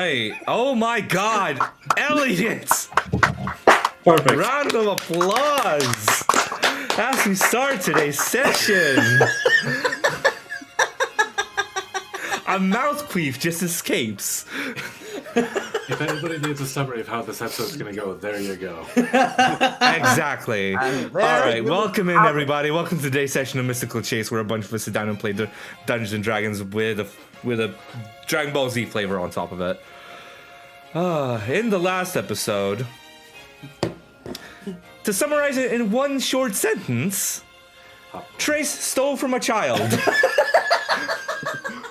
right. Oh my God, Elliot! Perfect. Round of applause as we start today's session. A mouth queef just escapes. If anybody needs a summary of how this episode's going to go, there you go. Exactly. All right, welcome in, everybody. Welcome to today's session of Mystical Chase, where a bunch of us sit down and play the Dungeons and Dragons with a Dragon Ball Z flavor on top of it. In the last episode, to summarize it in one short sentence, Trace stole from a child.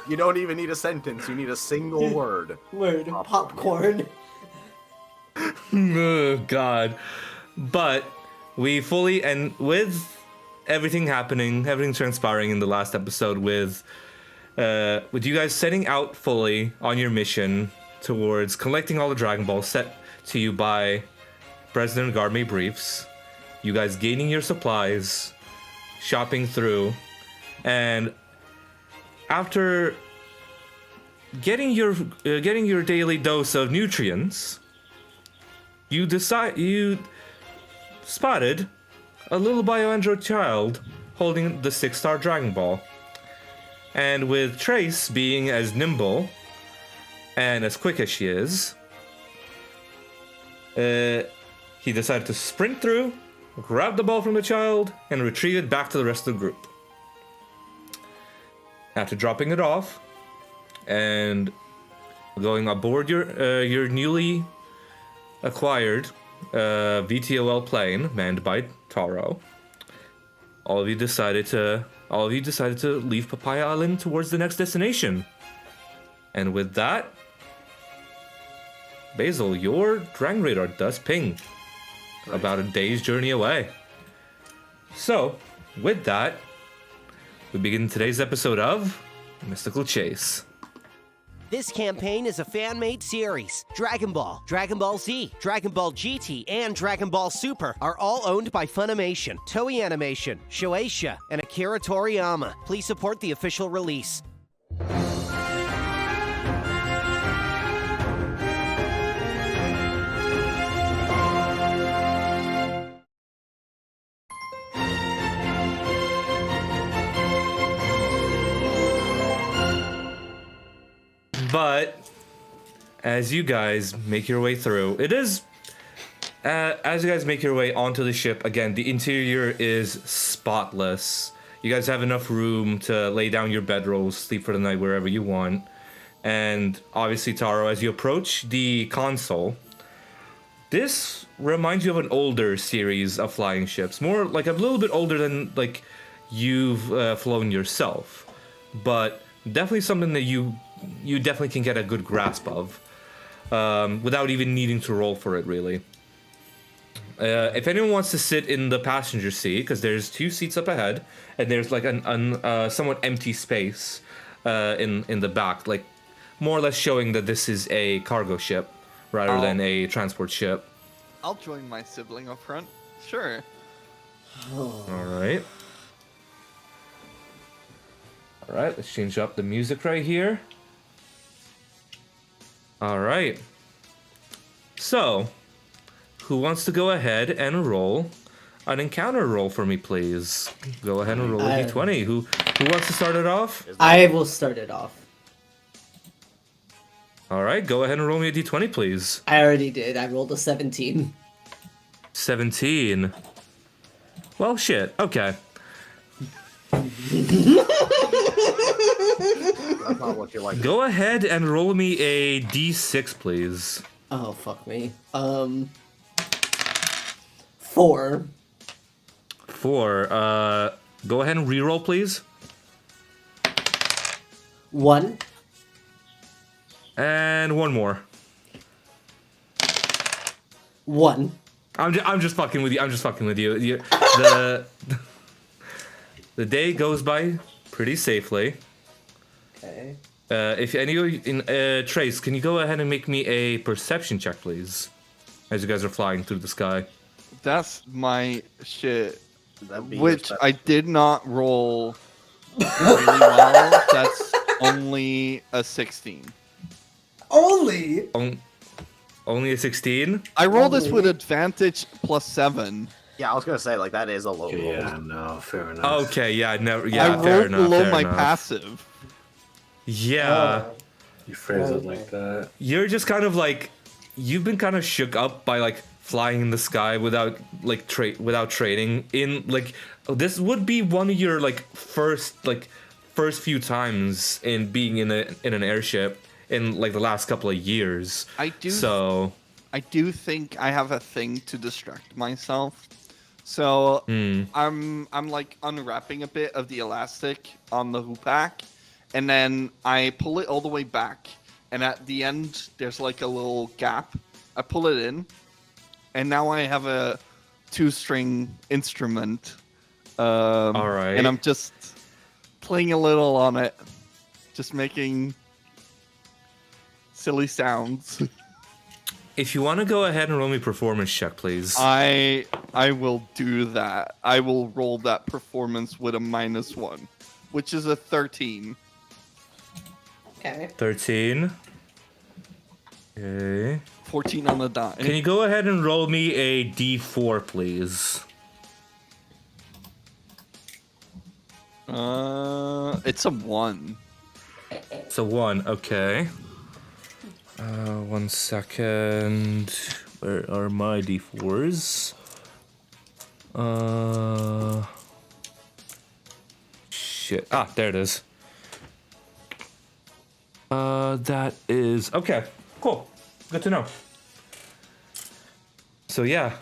You don't even need a sentence, you need a single word. Popcorn. Oh, God. But we fully, and with everything happening, everything transpiring in the last episode with you guys setting out fully on your mission towards collecting all the Dragon Balls set to you by President Garme Briefs, you guys gaining your supplies, shopping through, and after getting your daily dose of nutrients, you spotted a little bio-android child holding the 6-star Dragon Ball. And with Trace being as nimble and as quick as she is, he decided to sprint through, grab the ball from the child, and retrieve it back to the rest of the group. After dropping it off and going aboard your newly acquired VTOL plane manned by Taro, all of you decided to leave Papaya Island towards the next destination. And with that, Basil, your Dragon Radar does ping about a day's journey away. So, with that, we begin today's episode of Mystical Chase. This campaign is a fan-made series. Dragon Ball, Dragon Ball Z, Dragon Ball GT, and Dragon Ball Super are all owned by Funimation, Toei Animation, Shueisha, and Akira Toriyama. Please support the official release. But as you guys make your way through, as you guys make your way onto the ship, again, the interior is spotless. You guys have enough room to lay down your bedrolls, sleep for the night wherever you want. And obviously, Taro, as you approach the console, this reminds you of an older series of flying ships. More like a little bit older than like you've flown yourself. But definitely something that you definitely can get a good grasp of without even needing to roll for it, really. If anyone wants to sit in the passenger seat, because there's 2 seats up ahead, and there's like an somewhat empty space in the back, like more or less showing that this is a cargo ship rather than a transport ship. I'll join my sibling up front. Sure. All right. All right, let's change up the music right here. All right. So, who wants to go ahead and roll an encounter roll for me, please? Go ahead and roll a d20. Who wants to start it off? I will start it off. All right, go ahead and roll me a d20, please. I already did. I rolled a 17. 17. Well, shit. Okay. That's not what you like. Go ahead and roll me a d6, please. Oh, fuck me. 4. 4. Go ahead and reroll, please. 1. And 1 more. 1. I'm just fucking with you. I'm just fucking with you. The day goes by pretty safely. Okay. If any Trace, can you go ahead and make me a perception check, please? As you guys are flying through the sky. That's my shit. That'd be Which your I did not roll really well. That's only a 16. Only. Only a 16? I roll this with Only. advantage +7. Yeah, I was gonna say like that is a low roll. Yeah, no, fair enough. Okay, yeah, never. I Yeah, fair rolled enough. below Fair my enough. passive. Yeah, You phrase it like that. you're just kind of like, you've been kind of shook up by like flying in the sky without like without training. In like, this would be one of your like first few times in being in an airship in like the last couple of years. I do. So I do think I have a thing to distract myself. So I'm like unwrapping a bit of the elastic on the hoopak, and then I pull it all the way back, and at the end there's like a little gap. I pull it in, and now I have a 2-string instrument. All right. And I'm just playing a little on it, just making silly sounds. if you want to go ahead and roll me performance check, please. I will do that. I will roll that performance with a -1, which is a 13. Okay. 13. Okay. 14 on the die. Can you go ahead and roll me a d4, please? It's a 1. It's a 1, okay. 1 second. Where are my d4s? Shit. Ah, there it is. That is... Okay, cool. Good to know. So yeah,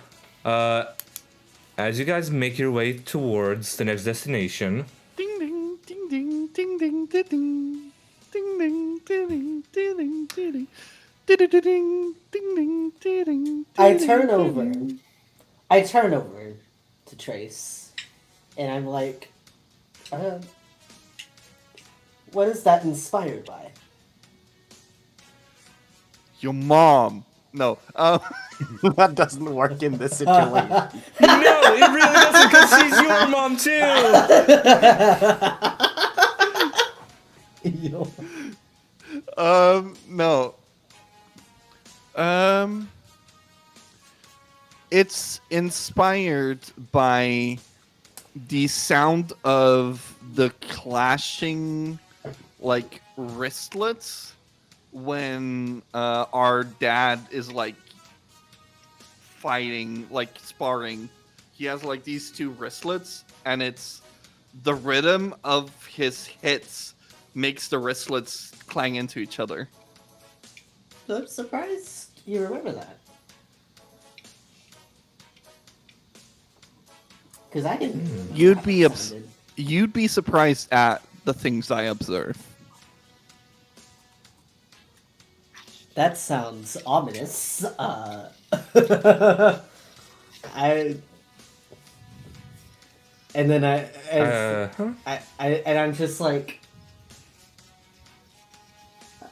as you guys make your way towards the next destination... Ding ding ding ding ding ding ding ding ding ding ding ding ding ding ding ding. I turn over to Trace, and I'm like, what is that inspired by? Your mom. No. That doesn't work in this situation. No, it really doesn't, because she's your mom too! No. It's inspired by the sound of the clashing, like, wristlets when our dad is, like, fighting, like, sparring. He has, like, these two wristlets, and it's the rhythm of his hits makes the wristlets clang into each other. I'm surprised you remember that. Because I didn't. remember You'd how be it obs- sounded. You'd be surprised at the things I observe. That sounds ominous. And then I'm just like,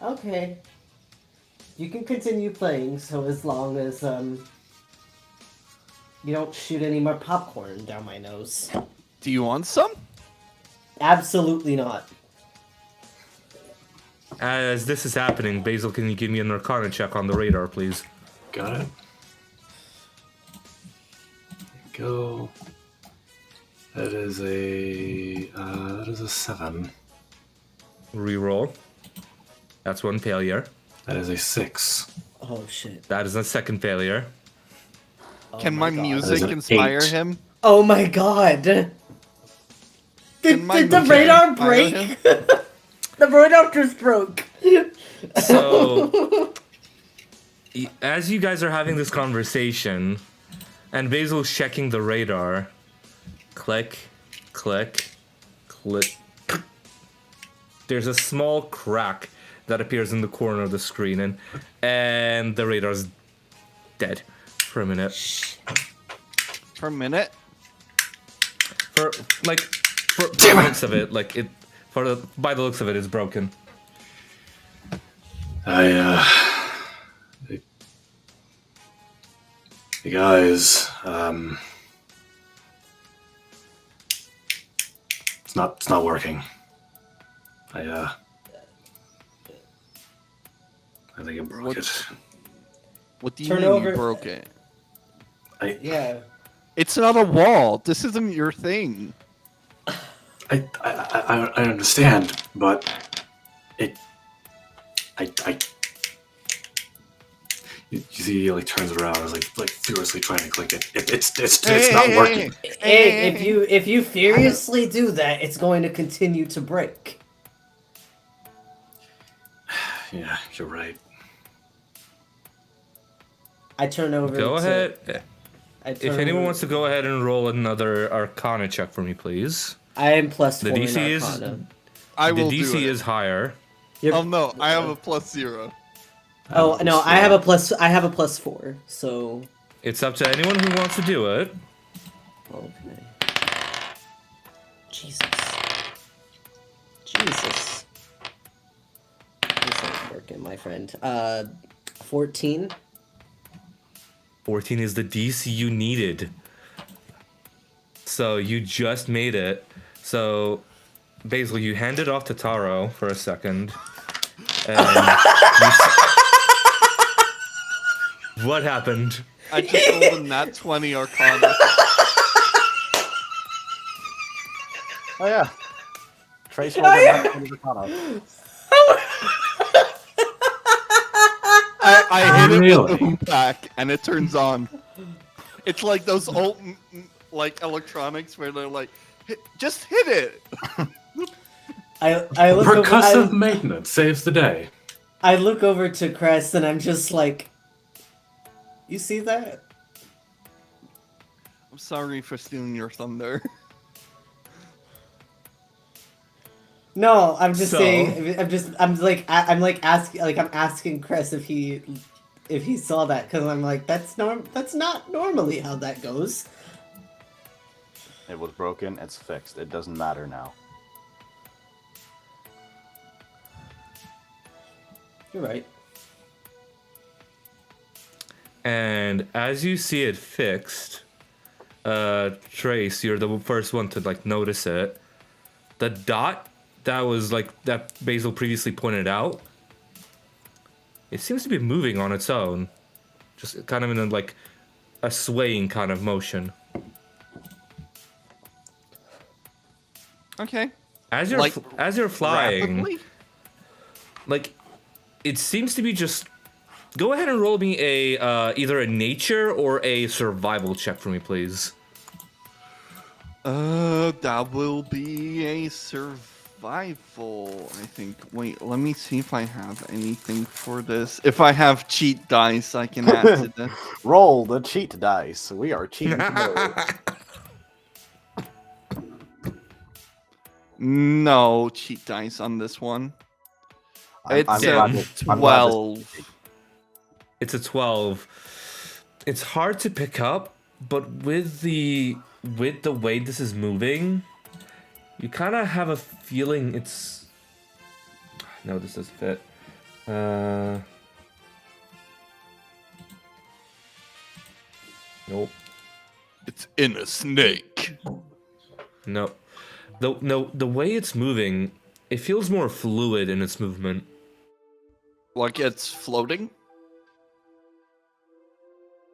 okay, you can continue playing, so as long as you don't shoot any more popcorn down my nose. Do you want some? Absolutely not. As this is happening, Basil, can you give me an Arcana check on the radar, please? Got it. Go. That is a 7. Reroll. That's 1 failure. That is a 6. Oh shit. That is a second failure. Can my my God. music That is an inspire 8. him? Oh my god! Did my the music radar inspire break? him? The radar just broke. So, as you guys are having this conversation, and Basil's checking the radar, click, click, click. There's a small crack that appears in the corner of the screen, and the radar's dead for a minute. For a minute? For the looks of it, by the looks of it, it's broken. The guys, it's not working. I think I broke What- it. What do you Turn mean over- you broke it? Yeah. It's not a wall. This isn't your thing. I understand, but I you see he like turns around and is like furiously trying to click it. It's not working. Hey, if you furiously do that, it's going to continue to break. Yeah, you're right. I turn over. Go ahead. If If anyone wants to go ahead and roll another Arcana check for me, please. I am plus The 4 DC in is Arcana. I the will DC do it. is higher. You're- Oh no, I have a +0. Oh no, I have a plus 4. So It's up to anyone who wants to do it. okay. Jesus. This ain't working, my friend. 14. 14 is the DC you needed. So you just made it. So basically, you hand it off to Taro for a second. And what happened? I just rolled a nat 20 Arcana. Oh yeah. Trace rolled a nat 20 Arcana. I hit it with Really? the hoop pack and it turns on. It's like those old like electronics where they're like, just hit it. I look Percussive over, maintenance saves the day. I look over to Crest and I'm just like, you see that? I'm sorry for stealing your thunder. No, I'm just So? saying. I'm asking Crest if he saw that because I'm like that's not normally how that goes. It was broken. It's fixed. It doesn't matter now. You're right. And as you see it fixed, Trace, you're the first one to like notice it. The dot that was like that Basil previously pointed out, it seems to be moving on its own, just kind of in like a swaying kind of motion. Okay. As you're Like, as you're flying, Rapidly? like it seems to be just. Go ahead and roll me a either a nature or a survival check for me, please. That will be a survival, I think. Wait, let me see if I have anything for this. If I have cheat dice, I can add to this. Roll the cheat dice. We are cheating today. No cheat dice on this one. It's I'm glad that- I'm glad this- 12. It's a 12. It's hard to pick up, but with the way this is moving, you kind of have a feeling it's. No, this doesn't fit. Nope. It's in a snake. No. The way it's moving, it feels more fluid in its movement. Like it's floating?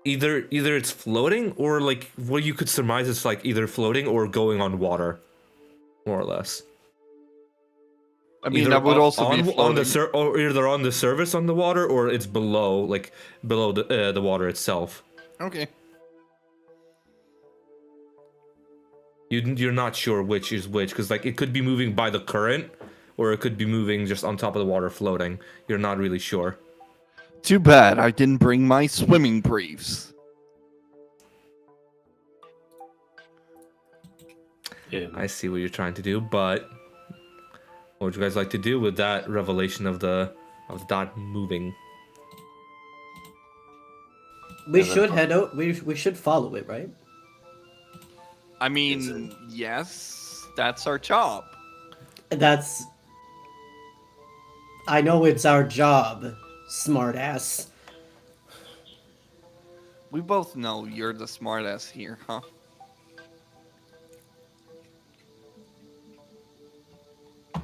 Either it's floating or like what you could surmise it's like either floating or going on water, more or less. I mean, Either that would also on, be on floating. or either on the surface on the water or it's below, like below the water itself. Okay. You're not sure which is which because like it could be moving by the current or it could be moving just on top of the water floating. You're not really sure. Too bad I didn't bring my swimming briefs. Yeah. I see what you're trying to do, but what would you guys like to do with that revelation of the dot moving? We should head out. We should follow it, right? I mean, yes, that's our job. That's. I know it's our job, smartass. We both know you're the smartass here, huh?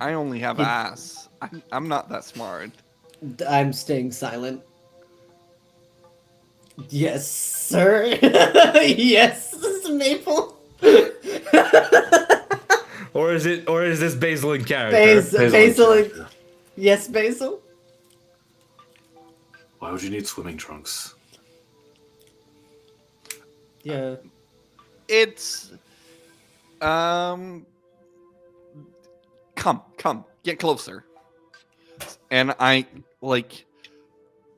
I only have ass. I'm not that smart. I'm staying silent. Yes, sir. Yes, Maple. Or is this Basil in character? Basil. Yes, Basil. Why would you need swimming trunks? Yeah. It's come, get closer. And I like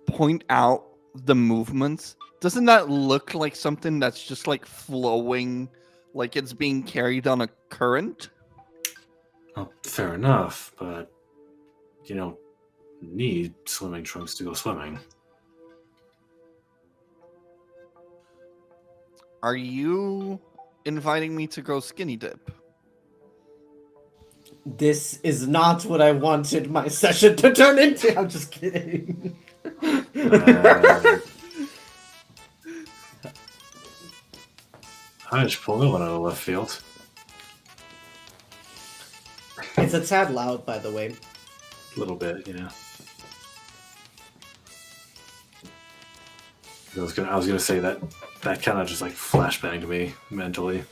point out the movements. Doesn't that look like something that's just like flowing, like it's being carried on a current? Well, fair enough, but you don't need swimming trunks to go swimming. Are you inviting me to go skinny dip? This is not what I wanted my session to turn into. I'm just kidding. I just pulled that one out of left field. It's a tad loud, by the way. A little bit, yeah. I was gonna say that kind of just like flashbanged me mentally.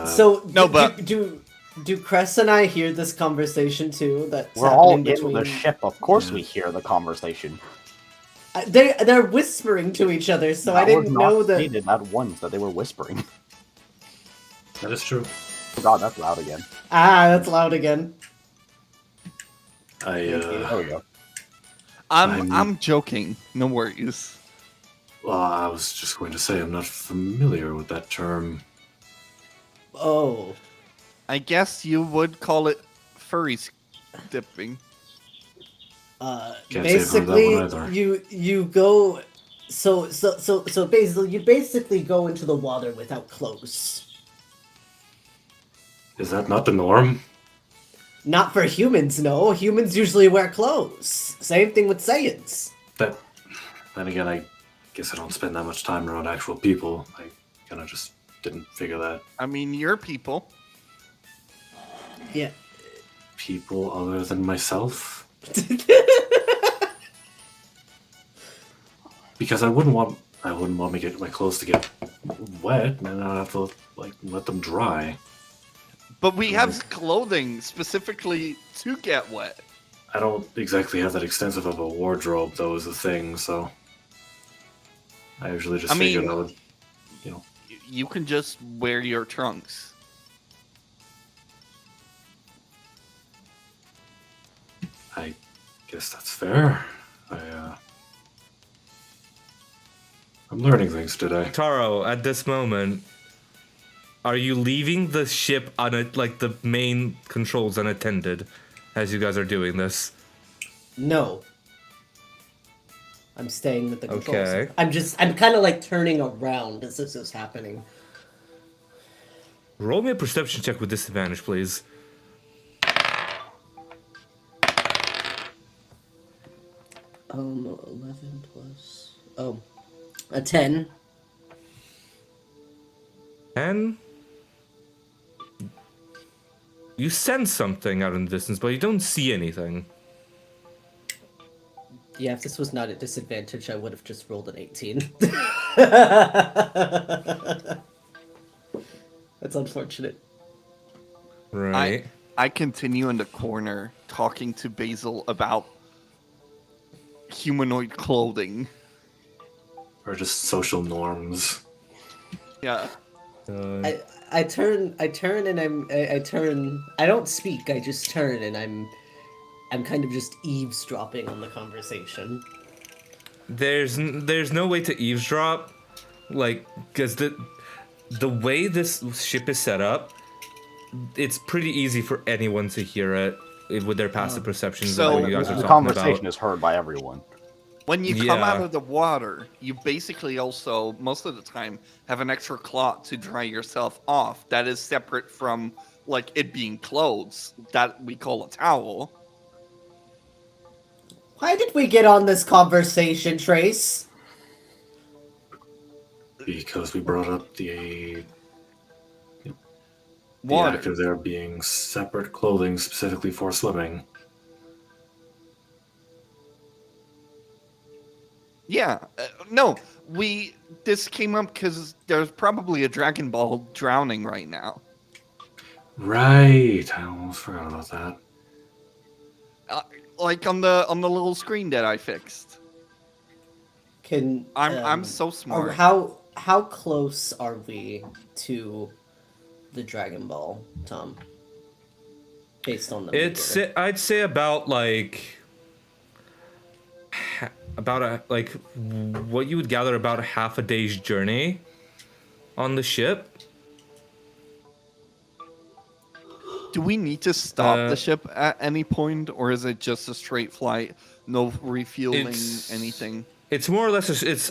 So No, but- do Cress and I hear this conversation too? That's We're all happening in between... the ship. Of course, we hear the conversation. They're whispering to each other, so I didn't know that. Stated at once that they were whispering. That is true. Oh God, that's loud again. Ah, that's loud again. There we go. I'm joking. No worries. Well, I was just going to say I'm not familiar with that term. Oh. I guess you would call it furry dipping. Can't say I've heard that one either. Basically, you go. So basically, you basically go into the water without clothes. Is that not the norm? Not for humans, no. Humans usually wear clothes. Same thing with Saiyans. Then again, I guess I don't spend that much time around actual people. I kind of just didn't figure that. I mean, you're people. Yeah. People other than myself? Because I wouldn't want me get my clothes to get wet, and then I'd have to like let them dry. But we have clothing specifically to get wet. I don't exactly have that extensive of a wardrobe, though, is the thing, so I usually just figured I would, You can just wear your trunks. I guess that's fair. I'm learning things today. Taro, at this moment, are you leaving the ship like the main controls unattended as you guys are doing this? No. I'm staying with the controls. Okay. I'm kind of like turning around as this is happening. Roll me a perception check with disadvantage, please. Um, 11 plus... Oh. A 10. And you sense something out in the distance, but you don't see anything. Yeah, if this was not a disadvantage, I would have just rolled an 18. That's unfortunate. Right. I continue in the corner talking to Basil about humanoid clothing. Or just social norms. Yeah. I turn and I turn. I don't speak. I just turn and I'm kind of just eavesdropping on the conversation. There's no way to eavesdrop, like, because the way this ship is set up, it's pretty easy for anyone to hear it with their passive perceptions. So- of what you guys are The talking conversation about. is heard by everyone. When you come Yeah. out of the water, you basically also, most of the time, have an extra cloth to dry yourself off. That is separate from, like, it being clothes. That we call a towel. Why did we get on this conversation, Trace? Because we brought up the Water. act of there being separate clothing specifically for swimming. Yeah, no, this came up because there's probably a Dragon Ball drowning right now. Right. I almost forgot about that. Like on the little screen that I fixed. Can I'm so smart. How close are we to the Dragon Ball, Tom? Based on the meter. I'd say about like what you would gather about a half a day's journey on the ship. Do we need to stop the ship at any point, or is it just a straight flight, no refueling, anything? It's more or less it's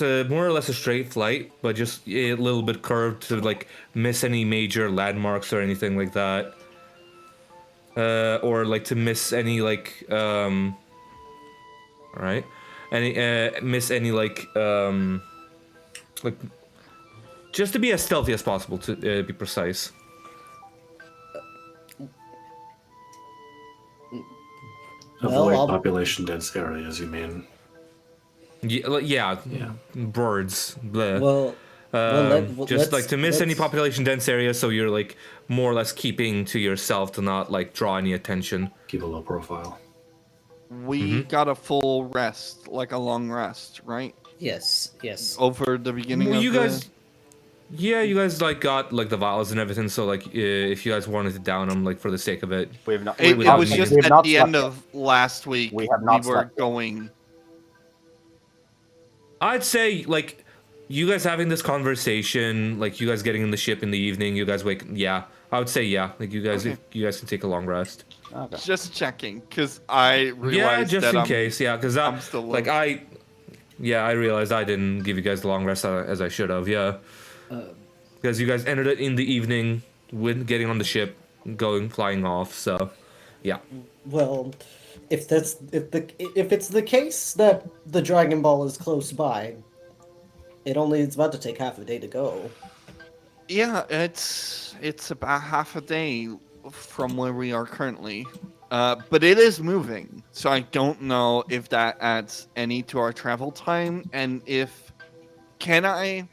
a more or less a straight flight, but just a little bit curved to like miss any major landmarks or anything like that. Or like to miss any like alright. Miss any like just to be as stealthy as possible, to be precise. Avoid I'll- population dense areas, you mean? Yeah. Yeah. Birds. Bleh. Well, Just like to miss any let's- population dense area, so you're like more or less keeping to yourself to not like draw any attention. Keep a low profile. We got a full rest, like a long rest, right? Yes. Over the beginning Well, of you the... guys, yeah, you guys like got like the vials and everything. So like, if you guys wanted to down them, like for the sake of it, We have not. It we have was not- just we have at not the end slept of last week. We have not were slept yet. going. I'd say like you guys having this conversation, like you guys getting in the ship in the evening, you guys wake. Yeah, I would say yeah. Like you guys, Okay. if you guys can take a long rest. Okay. Just checking, because I realized Yeah, just that in I'm, case. Yeah, because I'm still like low. I realized I didn't give you guys the long rest as I should have. Yeah, because you guys ended it in the evening with getting on the ship, flying off. So, yeah. Well, if it's the case that the Dragon Ball is close by, it's about to take half a day to go. Yeah, it's about half a day from where we are currently. But it is moving, so I don't know if that adds any to our travel time, and can I...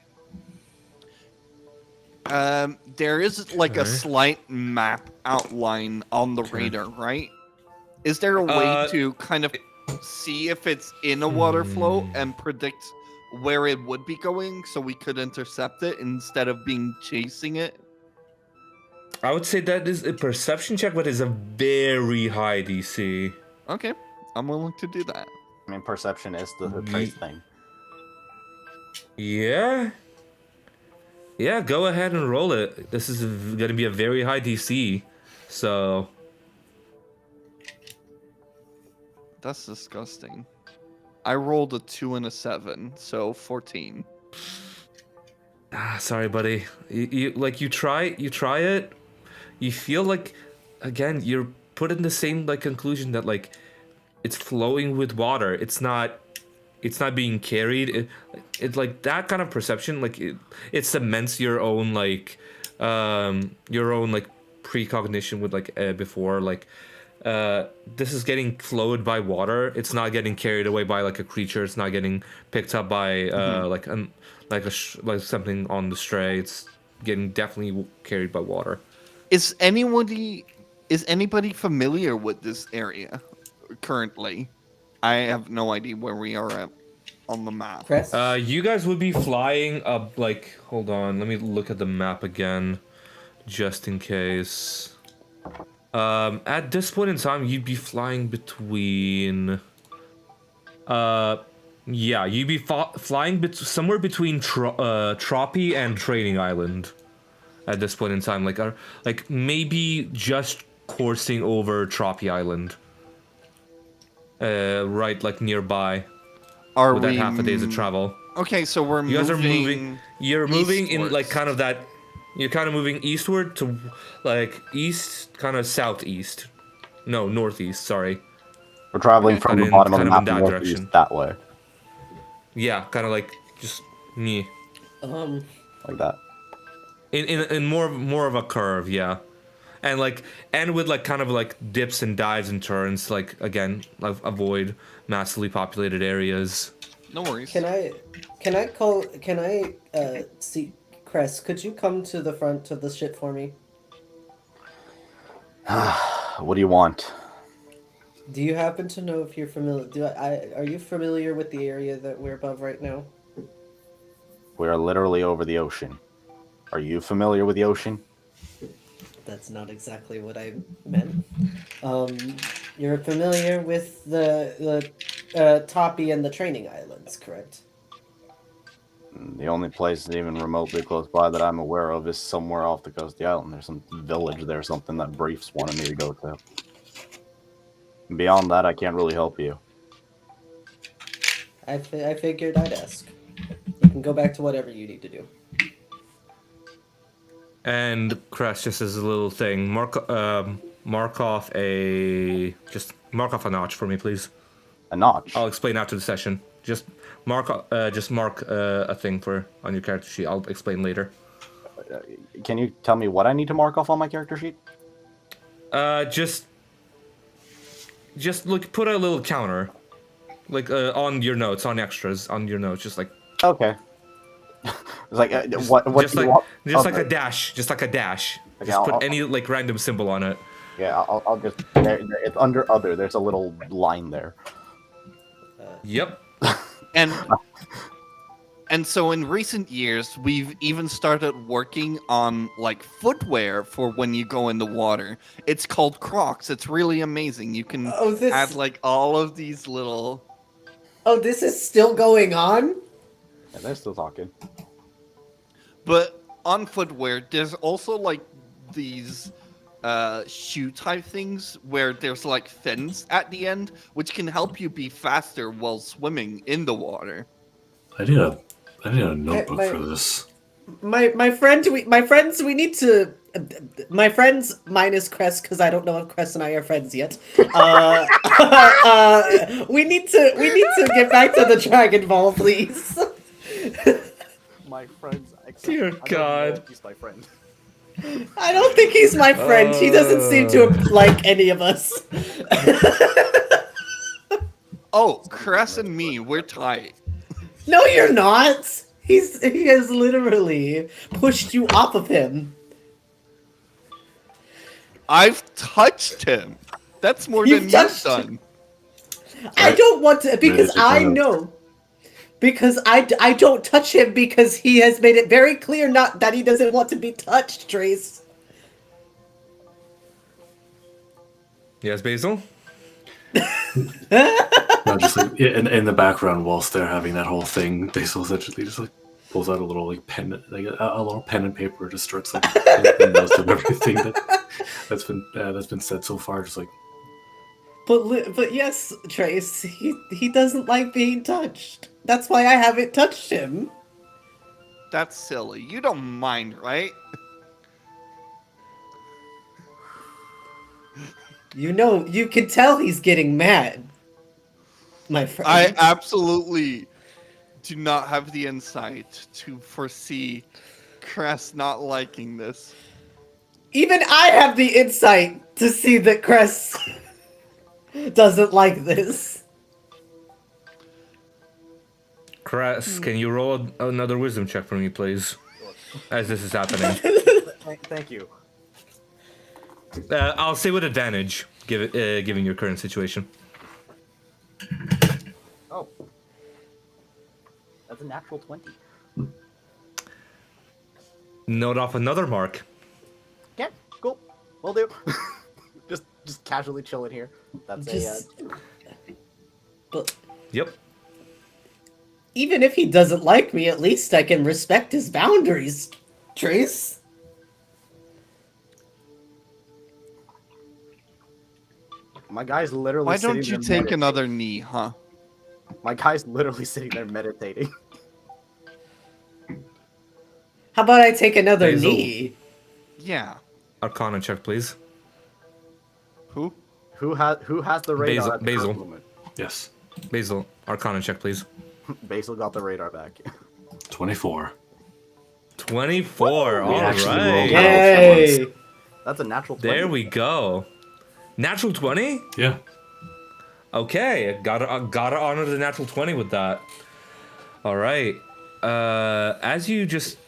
there is like a Okay. slight map outline on the radar, right? Is there a way to kind of see if it's in a water flow and predict where it would be going, so we could intercept it instead of chasing it? I would say that is a perception check, but is a very high DC. Okay, I'm willing to do that. I mean, perception is the trace thing. Yeah. Yeah, go ahead and roll it. This is going to be a very high DC. So, That's disgusting. I rolled a 2 and a 7, so 14. sorry, buddy. You try it. You feel like, again, you're put in the same like conclusion that like it's flowing with water. It's not being carried. It's like that kind of perception. Like it cements your own precognition with like before like. This is getting flowed by water. It's not getting carried away by like a creature. It's not getting picked up by like something on the stray. It's getting definitely carried by water. Is anybody familiar with this area currently? I have no idea where we are at on the map. Chris? You guys would be flying up like. Hold on, let me look at the map again, just in case. At this point in time, you'd be flying between. You'd be flying somewhere between Tropi and Training Island. At this point in time, like maybe just coursing over Tropi Island. Right, like nearby. Are With that we half a day's of travel. Okay, so we're You guys moving. are moving. You're moving in like eastwards. kind of that. You're kind of moving eastward to like east, kind of southeast. No, northeast. Sorry. We're traveling from the in- bottom of the kind of in map that northeast direction. that way, Yeah, kind of like just me. like that. In more of a curve, yeah. And with like kind of like dips and dives and turns, like again, like avoid massively populated areas. No worries. Can I see Cress, could you come to the front of the ship for me? What do you want? Do you happen to know if you're familiar? Are you familiar with the area that we're above right now? We are literally over the ocean. Are you familiar with the ocean? That's not exactly what I meant. You're familiar with the Toppy and the training islands, correct? The only place even remotely close by that I'm aware of is somewhere off the coast of the island. There's some village there, something that Briefs wanted me to go to. Beyond that, I can't really help you. I figured I'd ask. You can go back to whatever you need to do. And Crest, just as a little thing, mark off a notch for me, please. A notch? I'll explain after the session. Just mark a thing on your character sheet. I'll explain later. Can you tell me what I need to mark off on my character sheet? Just look, put a little counter, like on your notes, on extras, on your notes, just like. Okay. It's like what just do you like want? just like a dash, just like a dash. Okay, Just put any like random symbol on it. Yeah, I'll just. It's under other. There's a little line there. Yep. And so in recent years, we've even started working on like footwear for when you go in the water. It's called Crocs. It's really amazing. You can add like all of these little. Oh, this is still going on? Yeah, they're still talking. But on footwear, there's also like these shoe type things where there's like fins at the end, which can help you be faster while swimming in the water. I need a notebook for this. My friends, we need to. My friends minus Crest, because I don't know if Crest and I are friends yet. We need to get back to the Dragon Ball, please. My friends. Dear God. He's my friend. I don't think he's my friend. He doesn't seem to like any of us. Oh, Cress and me, we're tight. No, you're not. He has literally pushed you off of him. I've touched him. That's more You've than touched you've done. I don't want to, because I know. Because I don't touch him because he has made it very clear not that he doesn't want to be touched, Trace. Yes, Basil. No, just like in the background whilst they're having that whole thing, Basil essentially just like pulls out a little like pen, like a little pen and paper, just starts like taking notes of everything that's been said so far. Just like, But yes, Trace, he doesn't like being touched. That's why I haven't touched him. That's silly. You don't mind, right? You know, you can tell he's getting mad. My friend. I absolutely do not have the insight to foresee Cress not liking this. Even I have the insight to see that Cress doesn't like this. Cress, can you roll another wisdom check for me, please? As this is happening. Thank you. I'll say with advantage, given your current situation. Oh. That's a natural 20. Note off another mark. Yeah, cool. Will do. just casually chilling here. That's But Yep. even if he doesn't like me, at least I can respect his boundaries, Trace. My guy's literally. Why sitting don't you there take meditating. another knee, huh? My guy's literally sitting there meditating. How about I take another Basil. knee? Yeah. Arcana check, please. Who? Who has the radar? at the Basil. current moment? yes, Basil, Arcana check, please. Basil got the radar back. 24. 24. All We actually rolled right. well. Yay! That's a natural 20. There we go. Natural 20? Yeah. Okay, gotta honor the natural 20 with that. All right. As you just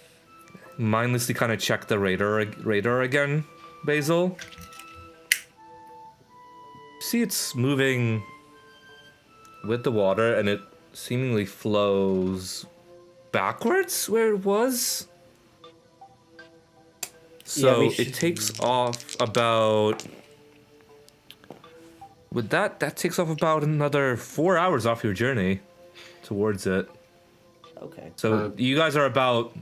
mindlessly kind of check the radar again, Basil, see it's moving with the water, and it seemingly flows backwards where it was. So we should- it takes off about. With that takes off about another 4 hours off your journey towards it. Okay. So you guys are about,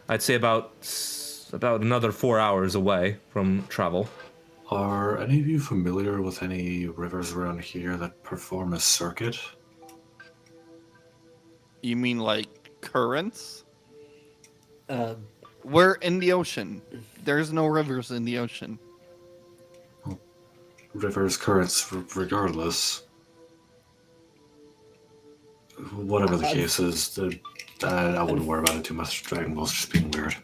I'd say about another 4 hours away from travel. Are any of you familiar with any rivers around here that perform a circuit? You mean like currents? Uh, We're in the ocean. There's no rivers in the ocean. Rivers, currents, regardless. Whatever the case is, I wouldn't worry about it too much. Dragon Ball's just being weird.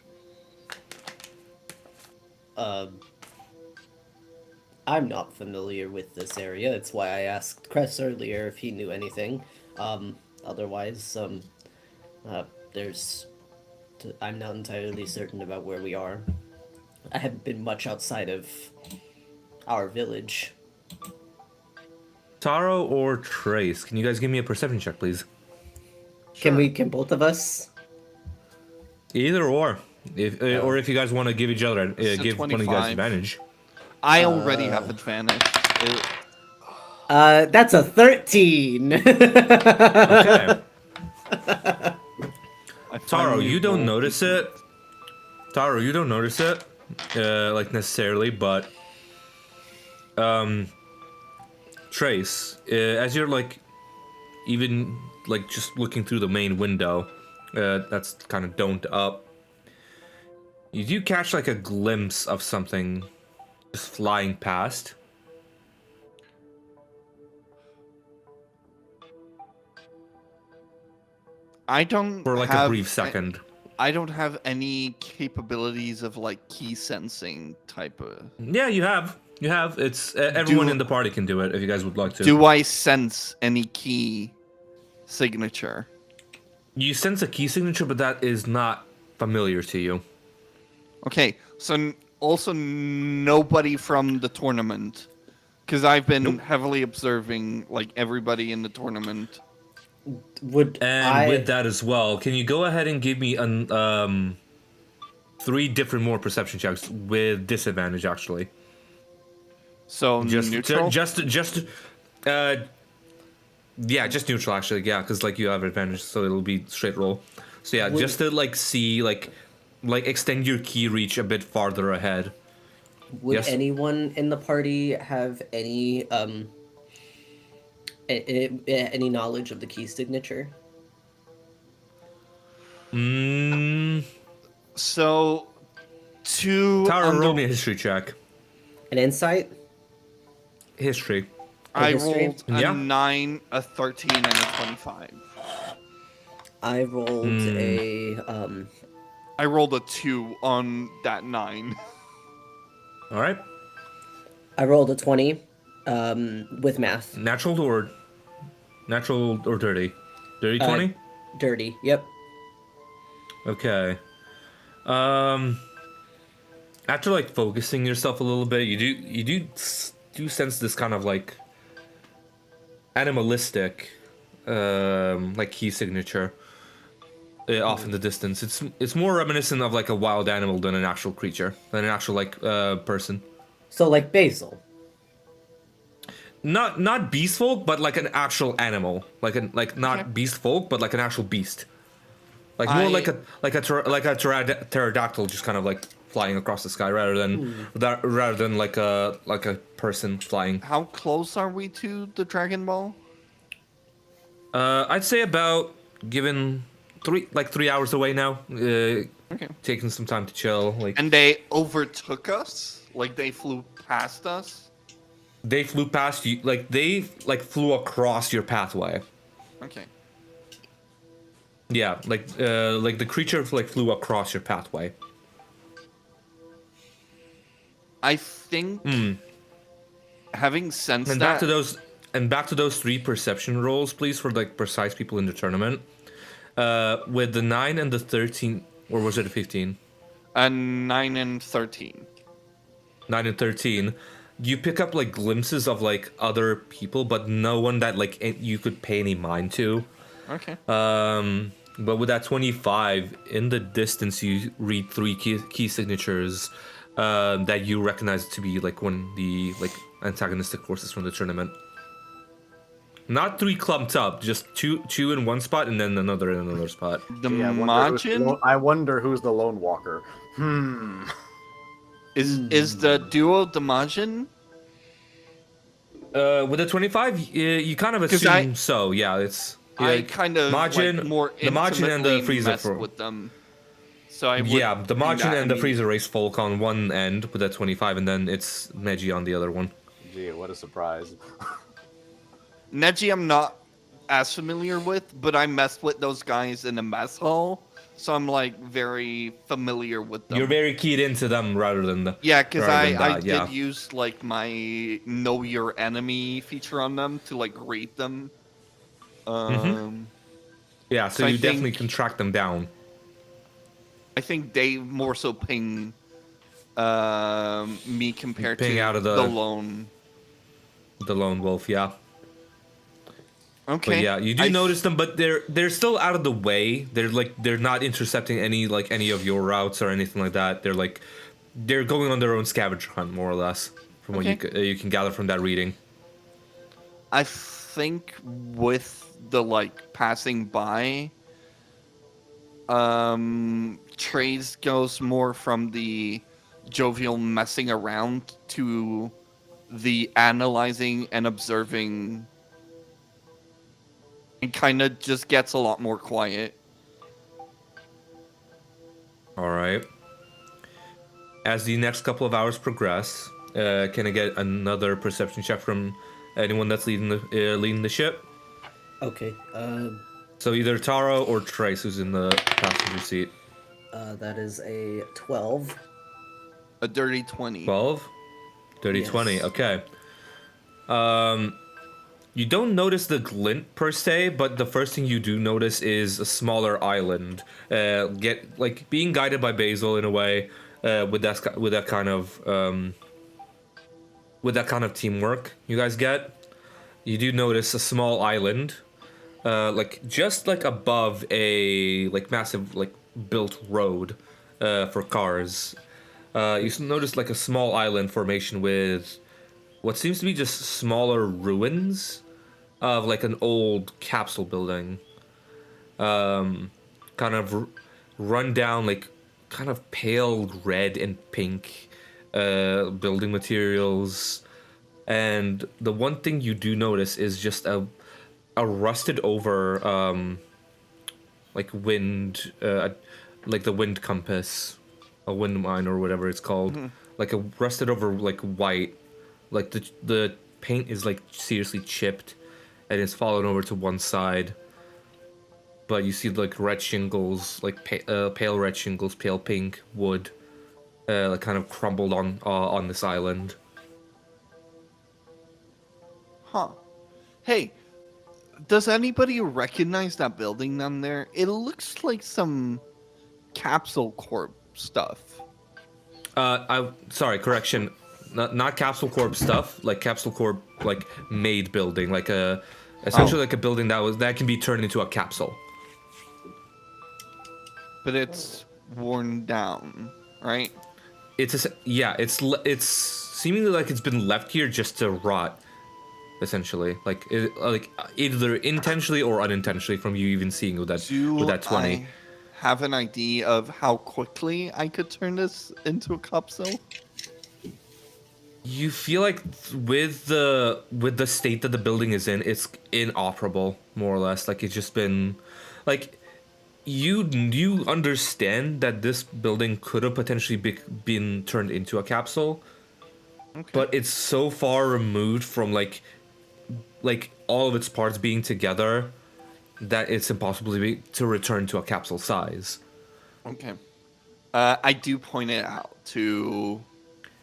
I'm not familiar with this area. It's why I asked Cress earlier if he knew anything. Otherwise, I'm not entirely certain about where we are. I haven't been much outside of our village. Taro or Trace, can you guys give me a perception check, please? Can both of us? Either or. Or if you guys want to give each other, give one of you guys 25. advantage. I already have advantage. That's a 13. Okay. I Taro, finally you don't rolled notice it. Taro, you don't notice it, like necessarily, but Trace, as you're like, even like just looking through the main window, that's kind of domed up. You do catch like a glimpse of something just flying past. I don't For like have a brief second. I don't have any capabilities of like key sensing type of. Yeah, you have. You have. It's everyone in the party can do it if you guys would like to. Do I sense any key signature? You sense a key signature, but that is not familiar to you. Okay, so also nobody from the tournament, because I've been heavily observing like everybody in the tournament. And with that as well, can you go ahead and give me 3 different more perception checks with disadvantage, actually? So neutral. Just neutral, actually. Yeah, because like you have advantage, so it'll be straight roll. So yeah, just to like see like extend your key reach a bit farther ahead. Would Yes. anyone in the party have any any knowledge of the key signature? So to Tara, roll me a history check. An insight? History. I history? rolled a Yeah. 9, a 13, and a 25. I rolled I rolled a 2 on that 9. All right. I rolled a 20 with math. Natural or dirty? Dirty 20? Dirty. Yep. Okay. After like focusing yourself a little bit, you do sense this kind of like animalistic like key signature off in the distance. It's more reminiscent of like a wild animal than an actual creature, than an actual like person. So like Basil. Not beast folk, but like an actual animal, not beast folk, but like an actual beast, like more like a pterodactyl, just kind of like flying across the sky rather than like a person flying. How close are we to the Dragon Ball? I'd say about given 3 hours away now. Okay. Taking some time to chill. Like, And they overtook us? Like they flew past us? they flew past you, like they like flew across your pathway. Okay. Yeah, like the creature like flew across your pathway. I think having sensed And back to those 3 perception rolls, please, for like precise people in the tournament. With the 9 and the 13, or was it a 15? 9 and 13. 9 and 13, you pick up like glimpses of like other people, but no one that like you could pay any mind to. Okay. But with that 25, in the distance, you read 3 key signatures that you recognize to be like one of the like antagonistic forces from the tournament. Not 3 clumped up, just two in one spot and then another in another spot. The Gee, Majin I wonder who's the lone walker. is the duo the Majin? With the 25, you kind of 'Cause assume so. Yeah, it's I kind of Majin, like, more the Majin and the intimately Frieza messed with them. So I would yeah, the think Majin that and the immediately. Frieza race Folk on one end with that 25, and then it's Neji on the other one. Gee, what a surprise. Neji I'm not as familiar with, but I messed with those guys in the mess hall, so I'm like very familiar with them. You're very keyed into them rather than the Yeah, because rather than I that, did yeah. use like my know your enemy feature on them to like rate them. Yeah, so So I you definitely think- can track them down. I think they more so ping me compared Ping to out of the the- lone. The lone wolf, yeah. Okay. But yeah, you do I notice them, but they're still out of the way. They're not intercepting any of your routes or anything like that. They're going on their own scavenger hunt, more or less, from what you can gather from that reading. I think with the like passing by, trades goes more from the jovial messing around to the analyzing and observing, and kind of just gets a lot more quiet. All right. As the next couple of hours progress, can I get another perception check from anyone that's leading the ship? Okay. So either Taro or Trace, who's in the passenger seat. That is a 12. A dirty 20. 12? Dirty Yes. 20, okay. You don't notice the glint per se, but the first thing you do notice is a smaller island. Being guided by Basil in a way, with that kind of teamwork you guys get. You do notice a small island, just above a massive built road, for cars. You notice a small island formation with what seems to be just smaller ruins of an old capsule building. Kind of run down, kind of pale red and pink building materials. And the one thing you do notice is just a rusted over wind, the wind compass, a wind mine or whatever it's called. Like a rusted over white, the paint is seriously chipped and it's fallen over to one side. But you see red shingles, pale red shingles, pale pink wood, kind of crumbled on this island. Huh. Hey, does anybody recognize that building down there? It looks like some Capsule Corp stuff. Sorry, correction. Not Capsule Corp stuff, Capsule Corp made building, essentially a building that can be turned into a capsule. But it's worn down, right? It's seemingly it's been left here just to rot, essentially. Either intentionally or unintentionally from you even seeing with that 20. I have an idea of how quickly I could turn this into a capsule? You feel like with the state that the building is in, it's inoperable, more or less. It's just been you understand that this building could have potentially been turned into a capsule, Okay. but it's so far removed from all of its parts being together that it's impossible to return to a capsule size. Okay. I do point it out to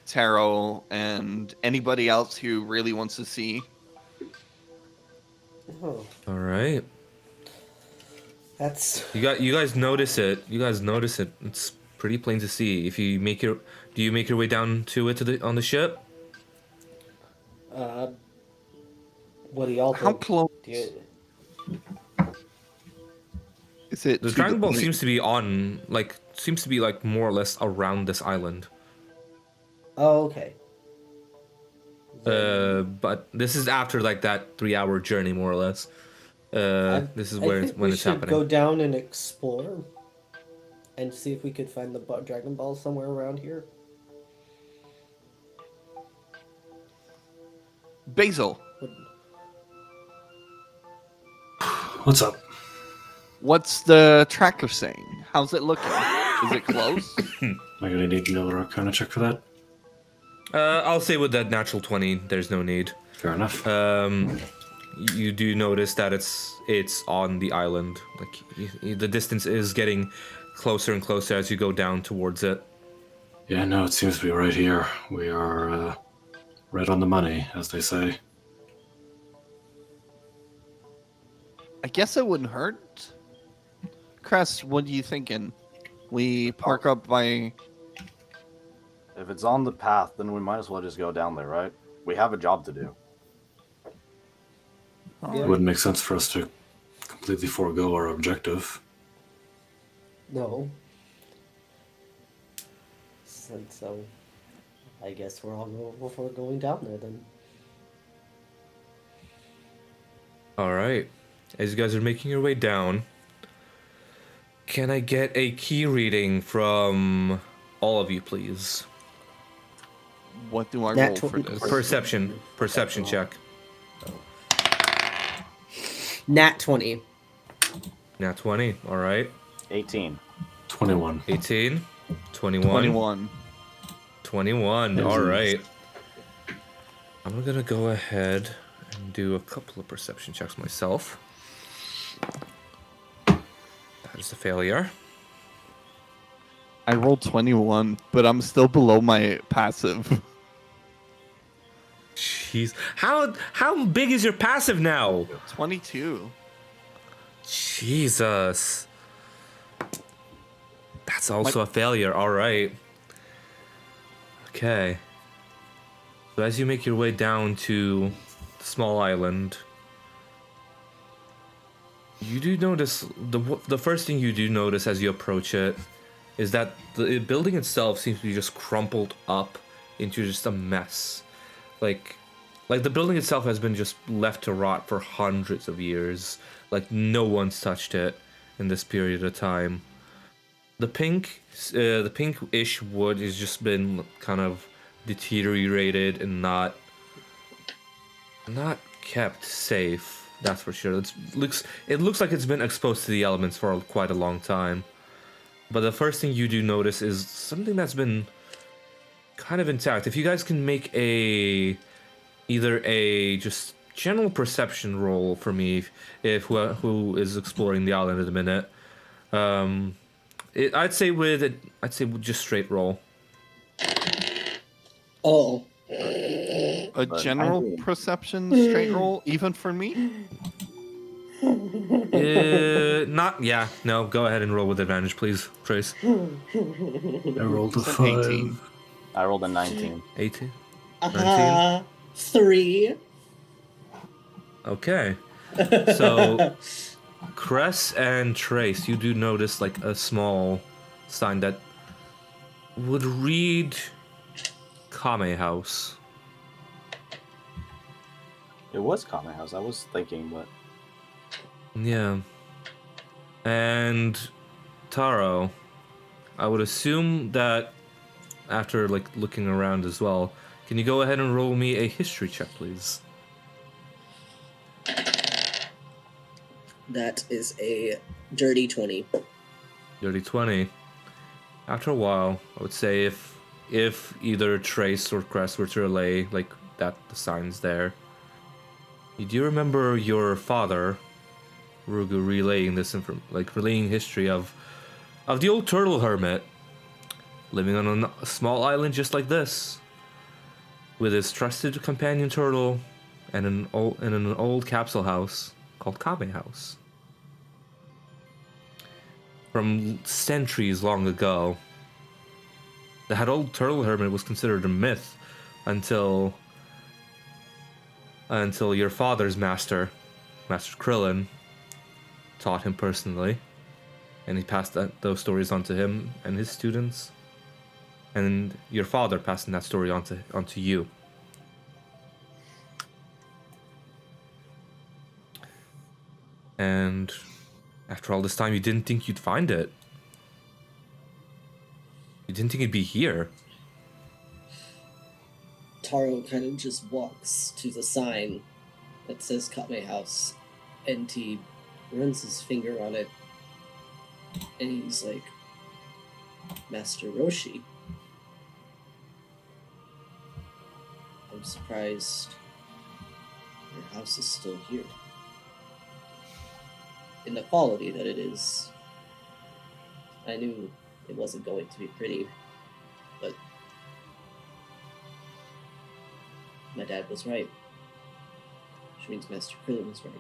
Taro and anybody else who really wants to see. Oh. All right. That's You guys notice it. You guys notice it. It's pretty plain to see. If you make your, do you make your way down to it on the ship? what do y'all How think? close Do you, is it The to Dragon Ball point? seems to be like more or less around this island. oh, okay. Then But this is after like that 3-hour journey, more or less. This is I where think when we it's should happening. go down and explore, and see if we could find the Dragon Ball somewhere around here. Basil, What's up? what's the tracker saying? How's it looking? Is it close? Am I gonna need another Arcana check for that? I'll say with that natural 20, there's no need. Fair enough. You do notice that it's on the island. Like the distance is getting closer and closer as you go down towards it. Yeah, no, it seems to be right here. We are right on the money, as they say. I guess it wouldn't hurt. Crest, what are you thinking? We park up by. If it's on the path, then we might as well just go down there, right? We have a job to do. It wouldn't make sense for us to completely forego our objective. No. So, I guess we're going down there then. All right. As you guys are making your way down, can I get a key reading from all of you, please? What do I Nat roll for 20. this? Perception check. Nat 20. Nat 20. All right. 18. 21. 18. 21. 21. 21. All right. I'm gonna go ahead and do a couple of perception checks myself. That is a failure. I rolled 21, but I'm still below my passive. Jeez. How big is your passive now? 22. Jesus. That's also a failure. All right. Okay. So as you make your way down to the small island, you do notice the first thing you do notice as you approach it is that the building itself seems to be just crumpled up into just a mess. Like the building itself has been just left to rot for hundreds of years. Like no one's touched it in this period of time. The pinkish wood has just been kind of deteriorated and not kept safe. That's for sure. It looks like it's been exposed to the elements for quite a long time. But the first thing you do notice is something that's been kind of intact. If you guys can make either a just general perception roll for me, if who is exploring the island in a minute. I'd say with just straight roll. Oh. A general perception straight roll, even for me? No, go ahead and roll with advantage, please, Trace. I rolled a 5. 18. I rolled a 19. 18? 19? 3. Okay. So, Cress and Trace, you do notice like a small sign that would read Kame House. It was Kame House. I was thinking, but Yeah. And Taro, I would assume that after like looking around as well, can you go ahead and roll me a history check, please? That is a dirty 20. Dirty 20. After a while, I would say if either Trace or Crest were to relay like that, the signs there. You do remember your father, Rugu, relaying this relaying history of the old turtle hermit living on a small island just like this, with his trusted companion turtle and an old capsule house called Kame House. from centuries long ago. That old turtle hermit was considered a myth until your father's master, Master Krillin, taught him personally, and he passed those stories on to him and his students, and your father passing that story onto you. And after all this time, you didn't think you'd find it. You didn't think it'd be here. Taro kind of just walks to the sign that says Kame House, and he runs his finger on it, and he's like, Master Roshi. I'm surprised your house is still here. In the quality that it is. I knew it wasn't going to be pretty, but my dad was right. Which means Master Killian was right.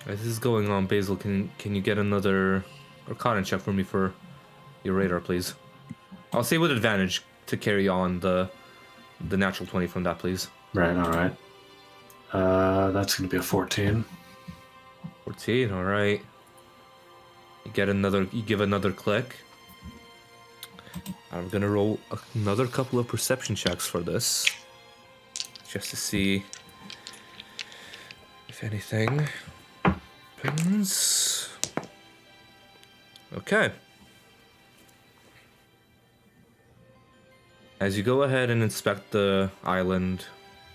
As this is going on, Basil, can you get another Arcana check for me for your radar, please? I'll say with advantage to carry on the natural 20 from that, please. Right, alright. That's going to be a 14. 14, alright. You give another click. I'm gonna roll another couple of perception checks for this. Just to see if anything happens. Okay. As you go ahead and inspect the island,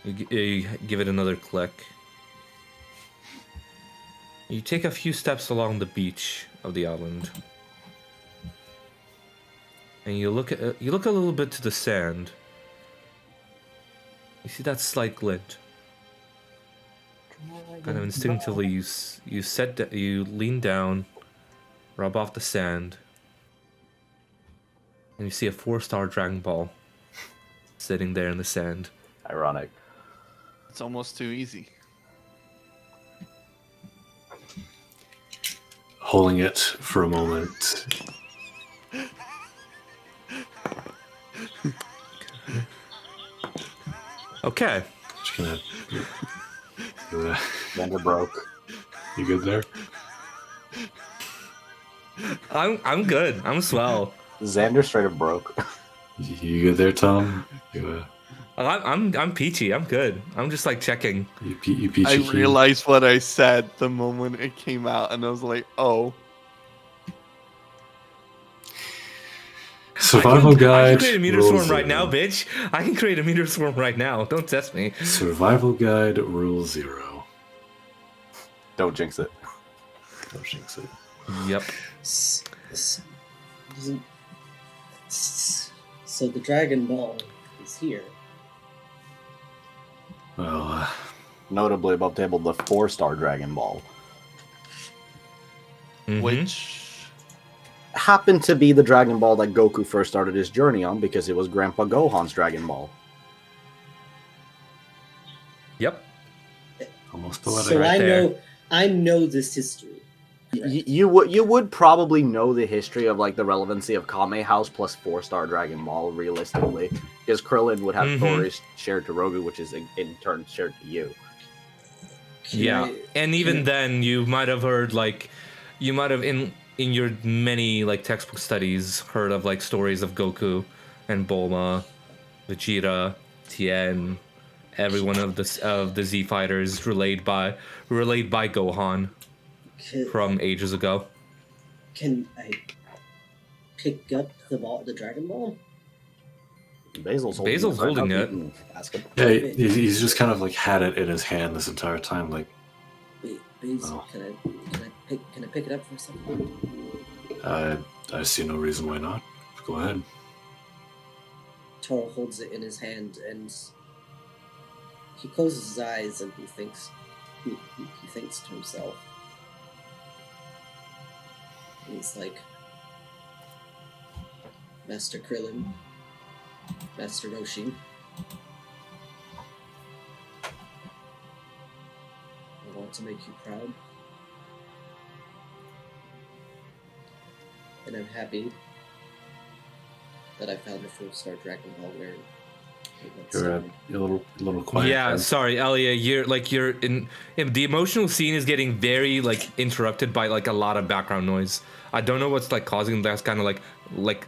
you give it another click. You take a few steps along the beach of the island, and you look a little bit to the sand. You see that slight glint. Kind of instinctively, you lean down, rub off the sand, and you see a 4-star Dragon Ball sitting there in the sand. Ironic. It's almost too easy. Holding it for a moment. Okay. Just gonna. Xander broke. You good there? I'm good. I'm swell. Xander straight up broke. You good there, Tom? I'm peachy. I'm good. I'm just like checking. You peachy I keen? realized what I said the moment it came out, and I was like, oh. Survival guide. I can create a meter rule swarm right zero. now, bitch. I can create a meter swarm right now. Don't test me. Survival guide rule 0. Don't jinx it. Don't jinx it. Yep. So the Dragon Ball is here. Well, Notably above table, the 4-star Dragon Ball. Mhm. Which Happened to be the Dragon Ball that Goku first started his journey on because it was Grandpa Gohan's Dragon Ball. Yep. almost poetic. So right I know this history. You would probably know the history of like the relevancy of Kame House plus 4-star Dragon Ball realistically, because Krillin would have stories shared to Rogu, which is in turn shared to you. Yeah. And even then, you might have heard in your many like textbook studies heard of like stories of Goku and Bulma, Vegeta, Tien, every one of the Z fighters relayed by Gohan from ages ago. Can I pick up the Dragon Ball? Basil's holding it. Ask him. Yeah, he's just kind of like had it in his hand this entire time. Like, Basil, Oh. can I pick it up for a second? I see no reason why not. Go ahead. Toro holds it in his hand and he closes his eyes and he thinks to himself. He's like, Master Krillin, Master Roshi, want to make you proud. And I'm happy that I found a 4-star Dragon Ball where it went You're started. a little quiet. Yeah, then. sorry, Elliot. You're in the emotional scene is getting very like interrupted by like a lot of background noise. I don't know what's like causing that kind of like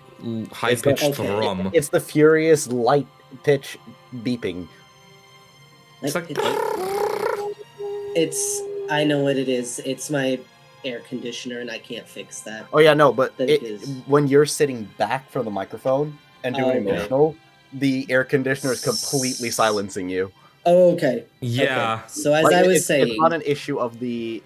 high pitched okay. thrum. It's the furious light pitch beeping. It's like It's I know what it is. It's my air conditioner, and I can't fix that. Oh yeah, no, but That it, is. when you're sitting back from the microphone and doing Okay. emotional, the air conditioner is completely silencing you. Oh, okay. yeah. Okay. So as Like, I was it's saying, not an issue of the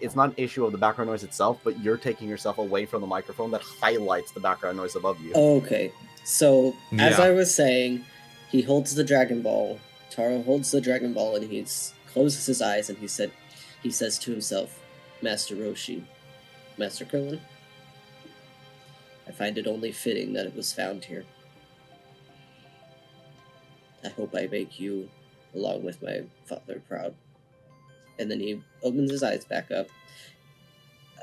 background noise itself, but you're taking yourself away from the microphone that highlights the background noise above you. okay. So as Yeah. I was saying, he holds the Dragon Ball. Taro holds the Dragon Ball, and he closes his eyes, and he says to himself, "Master Roshi, Master Krillin, I find it only fitting that it was found here. I hope I make you, along with my father, proud." And then he opens his eyes back up,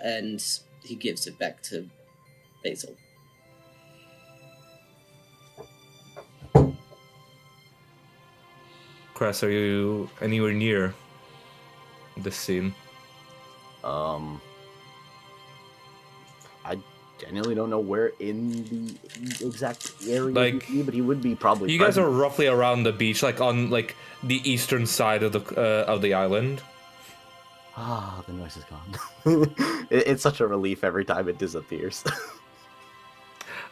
and he gives it back to Basil. Cress, are you anywhere near this scene? I genuinely don't know where in the exact area Like, he'd be, but he would be probably. You guys are present. roughly around the beach, like on like the eastern side of the island. Ah, the noise is gone. It's such a relief every time it disappears.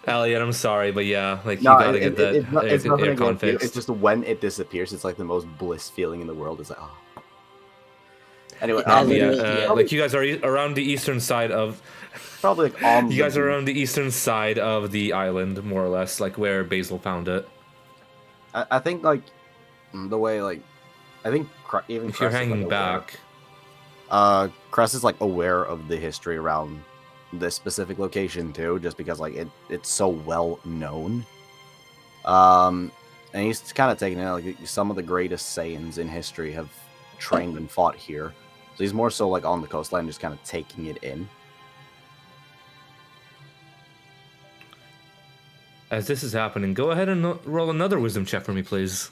Elliot, I'm sorry, but yeah, like No, you gotta get that it's nothing aircon against you. fixed. It's just when it disappears, it's like the most bliss feeling in the world. It's like, oh. Anyway, Yeah, Yeah, like you guys are around the eastern side of. probably like on. You guys are around the eastern side of the island, more or less, like where Basil found it. I think like the way like I think even If you're Cress is, hanging like, aware. back, Cress is like aware of the history around this specific location too, just because like it's so well known. And he's kind of taking it like some of the greatest Saiyans in history have trained and fought here. So he's more so like on the coastline, just kind of taking it in. as this is happening, go ahead and roll another wisdom check for me, please.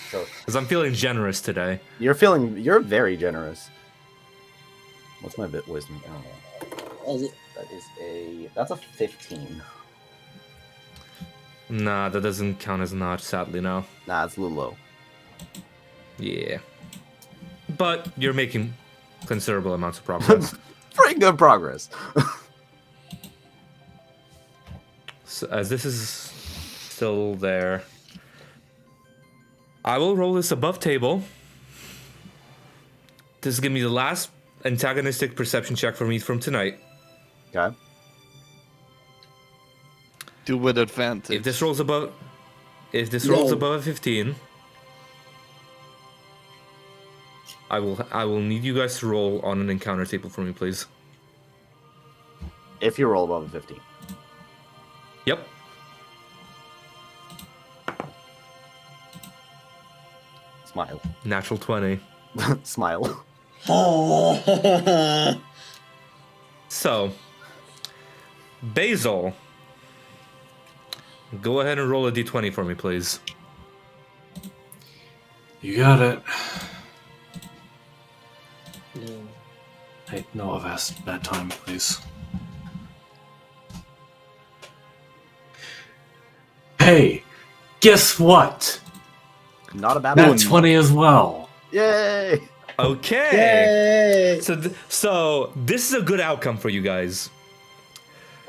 So Because I'm feeling generous today. you're very generous. What's my bit wisdom? I don't know. That's a 15. Nah, that doesn't count as notch, sadly, no. Nah, it's a little low. Yeah. But you're making considerable amounts of progress. Pretty good progress. So, as this is still there, I will roll this above table. This is gonna be the last antagonistic perception check for me from tonight. Okay. Do with advantage. If this rolls above a 15, I will need you guys to roll on an encounter table for me, please. If you roll above a 15. Yep. Smile. Natural 20. Smile. So, Basil, go ahead and roll a d20 for me, please. You got it. No. Hey, no, I've asked that time, please. Hey, guess what? Not a bad That one. 20 as well. Yay! Okay. Yay! So this is a good outcome for you guys.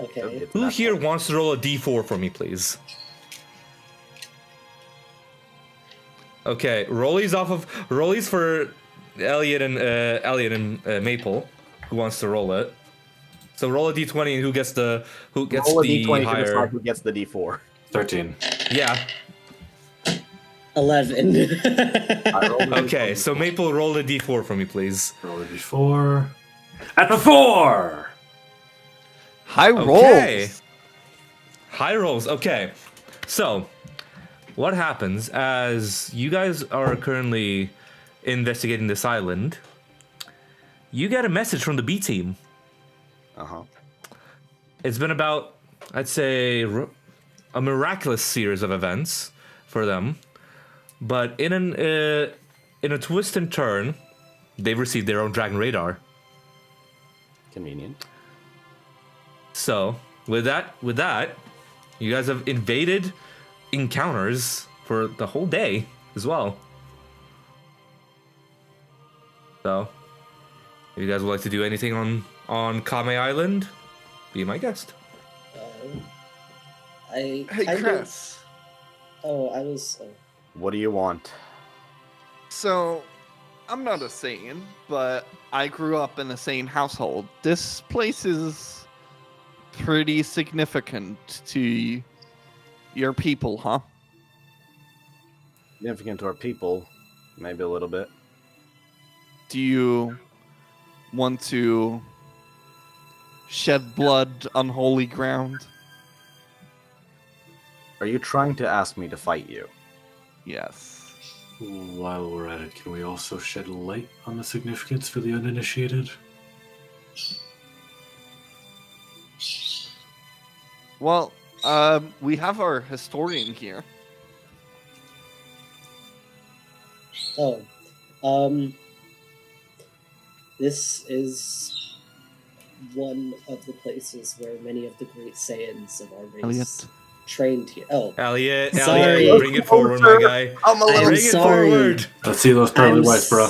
Okay. It's Who not here bad. wants to roll a d4 for me, please? Okay, rollies for Elliot and Maple, who wants to roll it. So roll a d20 and who gets the Roll a the d20 to higher. decide who gets the d4. 13. Yeah. 11. I rolled a Okay, d20. so Maple, roll a d4 for me, please. Roll a d4. At the 4! High Okay. rolls. High rolls. Okay. So, what happens as you guys are currently investigating this island? you get a message from the B team. It's been about, I'd say, a miraculous series of events for them, but in a twist and turn, they've received their own Dragon Radar. Convenient. So with that, you guys have invaded encounters for the whole day as well. So, if you guys would like to do anything on Kame Island, be my guest. Hey, I Chris. I was. What do you want? So, I'm not a Saiyan, but I grew up in a Saiyan household. This place is pretty significant to your people, huh? Significant to our people, maybe a little bit. Do you want to shed blood on holy ground? Are you trying to ask me to fight you? Yes. While we're at it, can we also shed light on the significance for the uninitiated? Well, we have our historian here. This is one of the places where many of the great Saiyans of our race Elliot. trained here. Oh, Elliot, Sorry. Elliot, bring it forward, my guy. I'm a I'm Bring it sorry. forward. Let's see those pearly I'm whites, bro.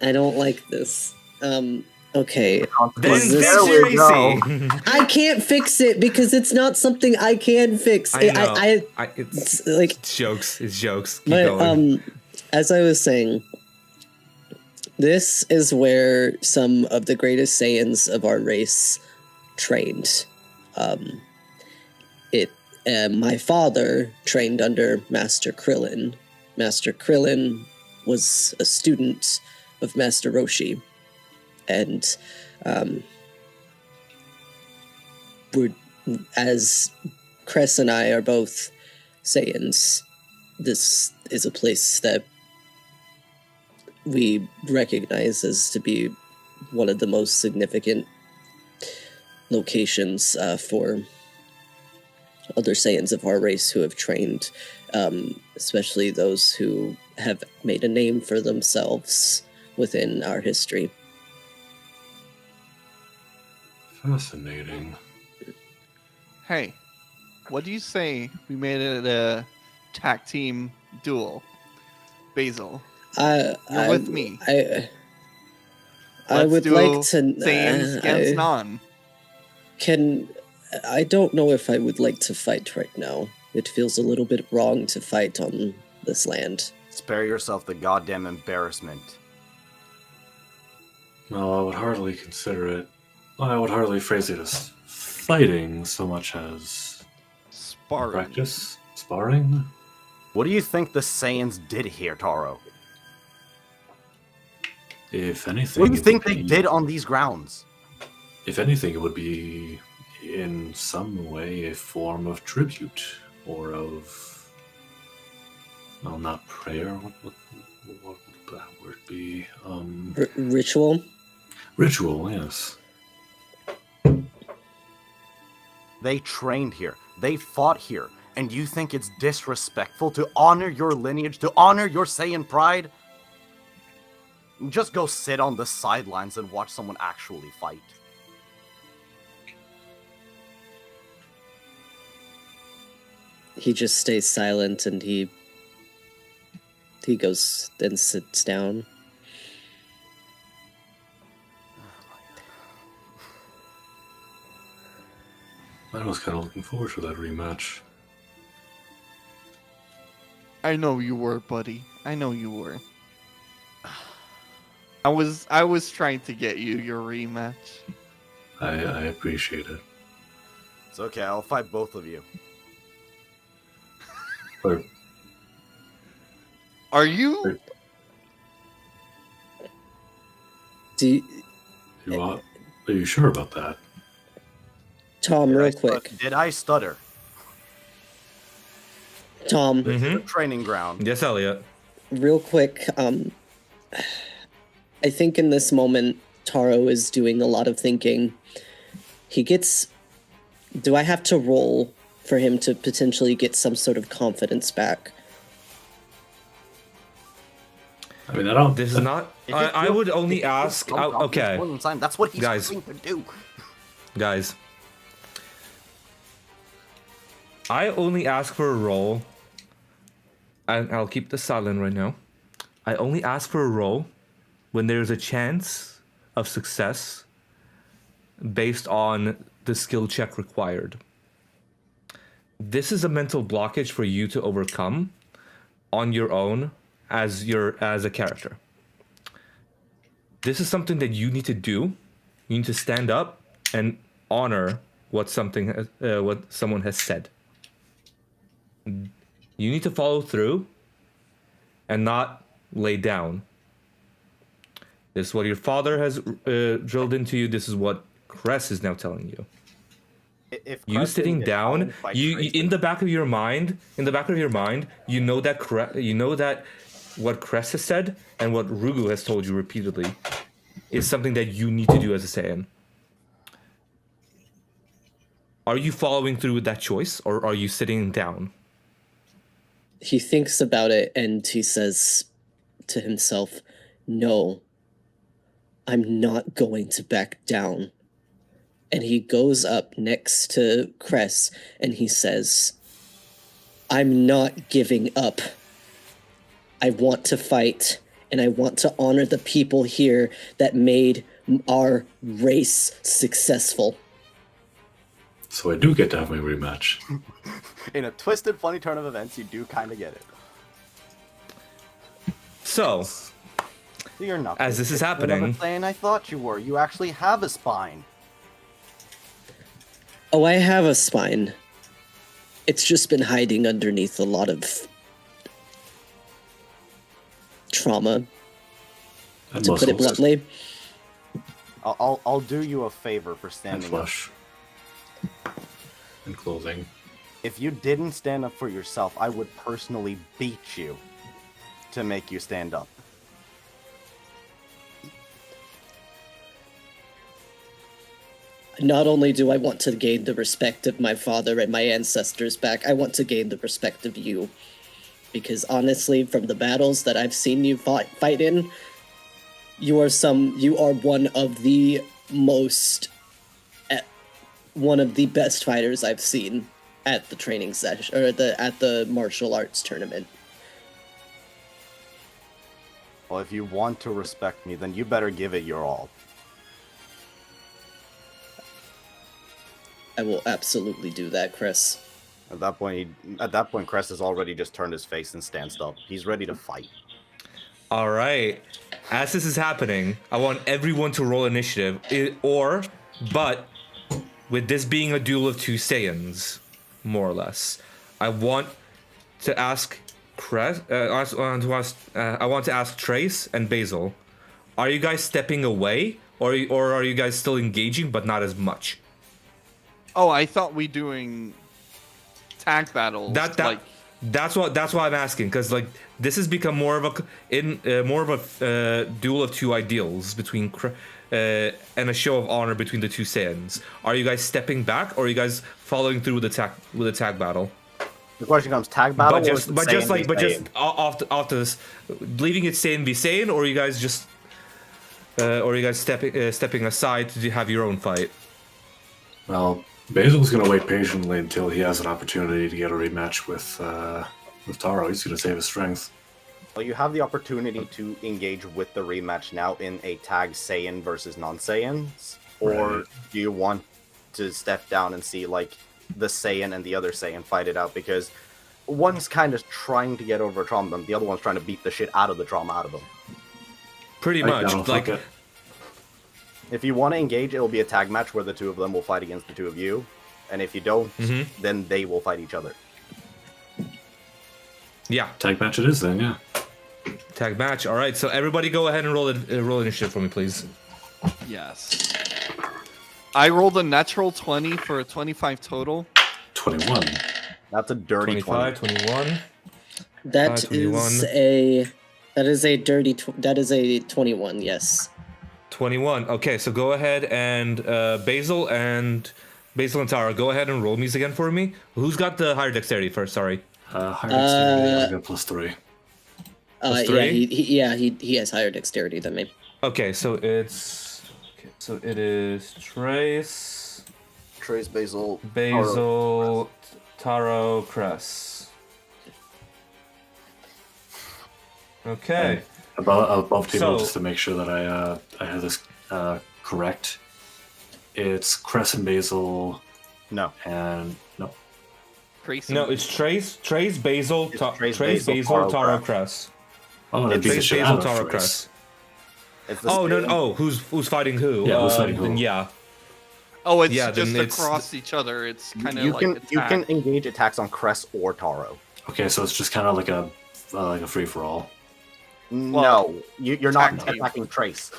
I don't like this. Okay. Then Is this- fix your There we go. AC. I can't fix it because it's not something I can fix. I know. It's It's like, jokes. It's jokes. Keep but going. as I was saying, this is where some of the greatest Saiyans of our race trained. My father trained under Master Krillin. Master Krillin was a student of Master Roshi, and as Cress and I are both Saiyans, this is a place that we recognize as to be one of the most significant locations for other Saiyans of our race who have trained, especially those who have made a name for themselves within our history. Fascinating. Hey, what do you say we made it a tag team duel? Basil, you're with me. I Let's would do like to. Saiyans against non. I don't know if I would like to fight right now. It feels a little bit wrong to fight on this land. Spare yourself the goddamn embarrassment. No, I would hardly consider it. I would hardly phrase it as fighting so much as Sparring. practice, sparring. What do you think the Saiyans did here, Taro? If anything, What do you it think would they be- did on these grounds? If anything, it would be in some way a form of tribute or of, well, not prayer. What would that word be? Ritual? Ritual. Yes. They trained here. They fought here. And you think it's disrespectful to honor your lineage, to honor your Saiyan pride? Just go sit on the sidelines and watch someone actually fight. He just stays silent and he goes and sits down. I was kind of looking forward to that rematch. I know you were, buddy. I know you were. I was trying to get you your rematch. I appreciate it. It's okay, I'll fight both of you. Or, Are you? Do you, are you sure about that? Tom, real quick. Did I stutter? Tom, Mhm. Training ground. Yes, Elliot. real quick. I think in this moment, Taro is doing a lot of thinking. He gets... Do I have to roll for him to potentially get some sort of confidence back? I mean, I don't. This is not. I would only ask. Okay, That's what he's Guys. trying to do. guys. I only ask for a roll, and I'll keep this silent right now. I only ask for a roll when there's a chance of success based on the skill check required. This is a mental blockage for you to overcome on your own as a character. This is something that you need to do. You need to stand up and honor what someone has said. You need to follow through and not lay down. This is what your father has drilled into you. This is what Cress is now telling you. If You Crest sitting didn't get down, owned by you Tracer- in the back of your mind, you know that what Cress has said and what Rugu has told you repeatedly is something that you need to do as a Saiyan. Are you following through with that choice, or are you sitting down? He thinks about it and he says to himself, "No, I'm not going to back down." And he goes up next to Cress and he says, "I'm not giving up. I want to fight, and I want to honor the people here that made our race successful." So I do get to have my rematch. In a twisted, funny turn of events, you do kind of get it. So, You're not. As this is You're not happening- saying I thought you were. You actually have a spine. Oh, I have a spine. It's just been hiding underneath a lot of trauma, And to put it muscles bluntly. I'll do you a favor for and standing up. flesh and clothing. If you didn't stand up for yourself, I would personally beat you to make you stand up. Not only do I want to gain the respect of my father and my ancestors back, I want to gain the respect of you. Because honestly, from the battles that I've seen you fight in, you are one of the one of the best fighters I've seen at the training session, or at the martial arts tournament. Well, if you want to respect me, then you better give it your all. I will absolutely do that, Chris. At that point, Crest has already just turned his face and stands up. He's ready to fight. all right. As this is happening, I want everyone to roll initiative. But with this being a duel of two Saiyans, more or less, I want to ask I want to ask Trace and Basil, are you guys stepping away, or are you guys still engaging but not as much? Oh, I thought we doing tag battles. That's why I'm asking, because like this has become more of a duel of two ideals between and a show of honor between the two Saiyans. Are you guys stepping back, or are you guys following through with the tag battle? The question comes: tag battle, But just off this, leaving it Saiyan v Saiyan, or are you guys just stepping aside to have your own fight? Well, Basil's gonna wait patiently until he has an opportunity to get a rematch with Taro. He's gonna save his strength. Well, you have the opportunity to engage with the rematch now in a tag Saiyan versus non-Saiyans, or Right. do you want to step down and see like the Saiyan and the other Saiyan fight it out? Because one's kind of trying to get over trauma, the other one's trying to beat the shit out of the trauma out of them. Pretty Right, much. now, Like, fuck it. If you want to engage, it'll be a tag match where the two of them will fight against the two of you, and if you don't, then they will fight each other. yeah, Tag match it is then, yeah. tag match. All right, so everybody go ahead and roll initiative for me, please. Yes. I rolled a natural 20 for a 25 total. 21. That's a dirty 25, 21. That 21. is a 21. Yes. 21. Okay, so go ahead and Basil and Tara, go ahead and roll these again for me. Who's got the higher dexterity first? Sorry. Higher dexterity, I got +3. Plus Yeah, 3? he has higher dexterity than me. Okay, so it is Trace, Basil, Taro, Cress. Okay. Above table, So- just to make sure that I have this correct. It's Cress and Basil, No. and no. No, it's Trace, Basil, Trace, Trace, Basil, Basil, Taro, Taro, Cress. I'm gonna beat the Trace, shit Basil, out of Taro, Trace. Cress. It's the Oh no! same- Oh, who's fighting who? Yeah, who's fighting who? Then yeah. Oh, it's Yeah, then just it's- across each other. It's kind of You like can attack. you can engage attacks on Cress or Taro. Okay, so it's just kind of like a free for all. No, you're not tag team. attacking Trace.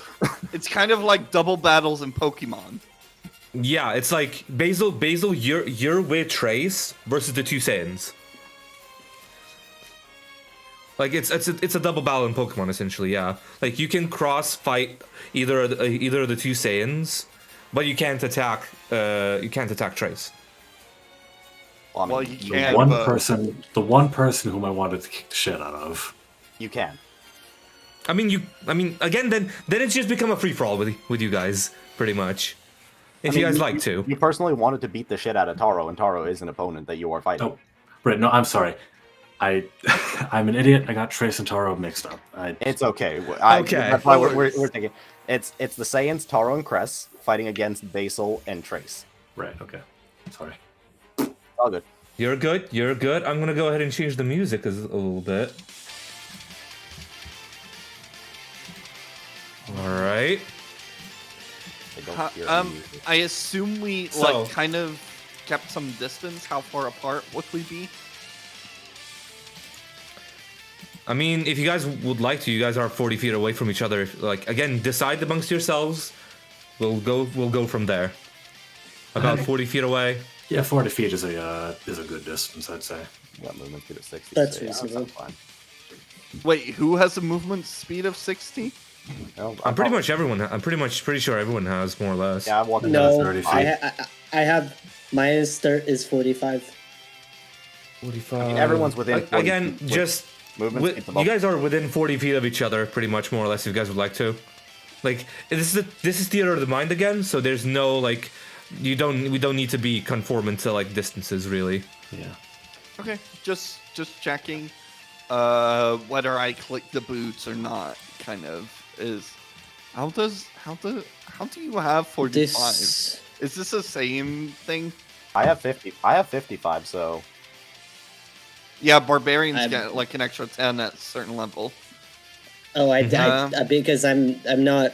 It's kind of like double battles in Pokemon. Yeah, it's like Basil, you're with Trace versus the two Saiyans. Like it's a double battle in Pokemon essentially, yeah. Like you can cross fight either of the two Saiyans, but you can't attack Trace. Well, I mean, Well, you The can, one but person whom I wanted to kick the shit out of. you can. I mean again then it's just become a free for all with you guys pretty much. If you guys like to. You personally wanted to beat the shit out of Taro, and Taro is an opponent that you are fighting. Oh, right. No, I'm sorry. I'm an idiot. I got Trace and Taro mixed up. It's okay. Okay. That's why No we're worries. thinking. It's the Saiyans, Taro and Cress, fighting against Basil and Trace. Right. Okay. Sorry. All good. You're good. I'm gonna go ahead and change the music a little bit. Alright. They don't hear any music. I assume we So- kind of kept some distance. How far apart would we be? I mean, if you guys would like to, you guys are 40 feet away from each other. Like again, decide amongst yourselves. We'll go from there. About 40 feet away. Yeah, 40 feet is a good distance, I'd say. Got movement speed of 60. That's so yeah, reasonable. fine. Wait, who has a movement speed of 60? No, I'm pretty sure everyone has more or less. Yeah, I'm walking No. down 30 feet. I have my start is 45. 45. I mean, everyone's within 40 Again, feet with just movement speed you above. guys are within 40 feet of each other, pretty much more or less. If you guys would like to, like this is theater of the mind again. So there's no like we don't need to be conforming to like distances really. Yeah. Okay, just checking whether I click the boots or not. Kind of is. How do you have 45? This Is this the same thing? I have 50. I have 55. So Yeah, barbarians I'm- get like an extra 10 at a certain level. because I'm not.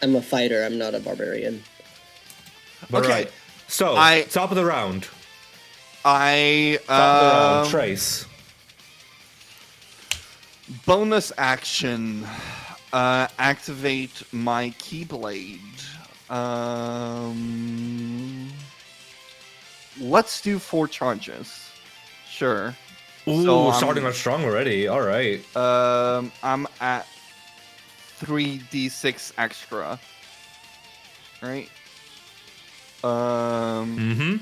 I'm a fighter. I'm not a barbarian. But Okay, right. So I- top of the round. I Top of the round. Trace. bonus action, activate my Keyblade. Let's do 4 charges. Sure. Ooh, So I'm- starting off strong already. All right. I'm at 3d6 extra. Right? Mm-hmm.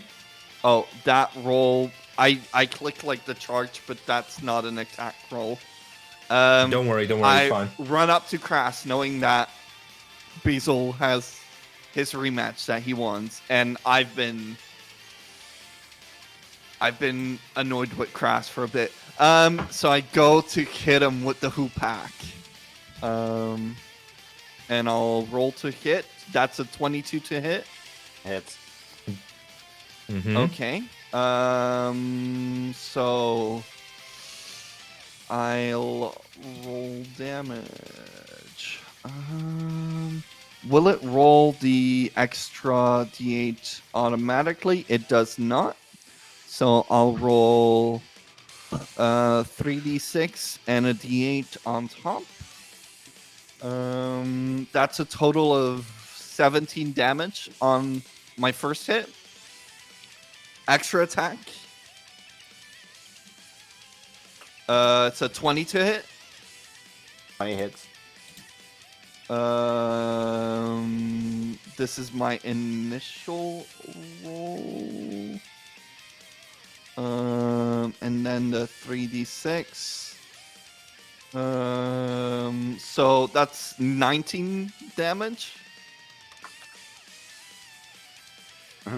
Oh, that roll. I clicked like the charge, but that's not an attack roll. Don't worry. It's I fine. run up to Crass knowing that Basil has his rematch that he wants, and I've been annoyed with Crass for a bit. So I go to hit him with the Hoopak. And I'll roll to hit. That's a 22 to hit. hits. Mm-hmm. Okay. So I'll roll damage. Will it roll the extra d8 automatically? It does not. So I'll roll 3d6 and a d8 on top. That's a total of 17 damage on my first hit. Extra attack. It's a 20 to hit. 20 hits. This is my initial roll. And then the 3d6. So that's 19 damage.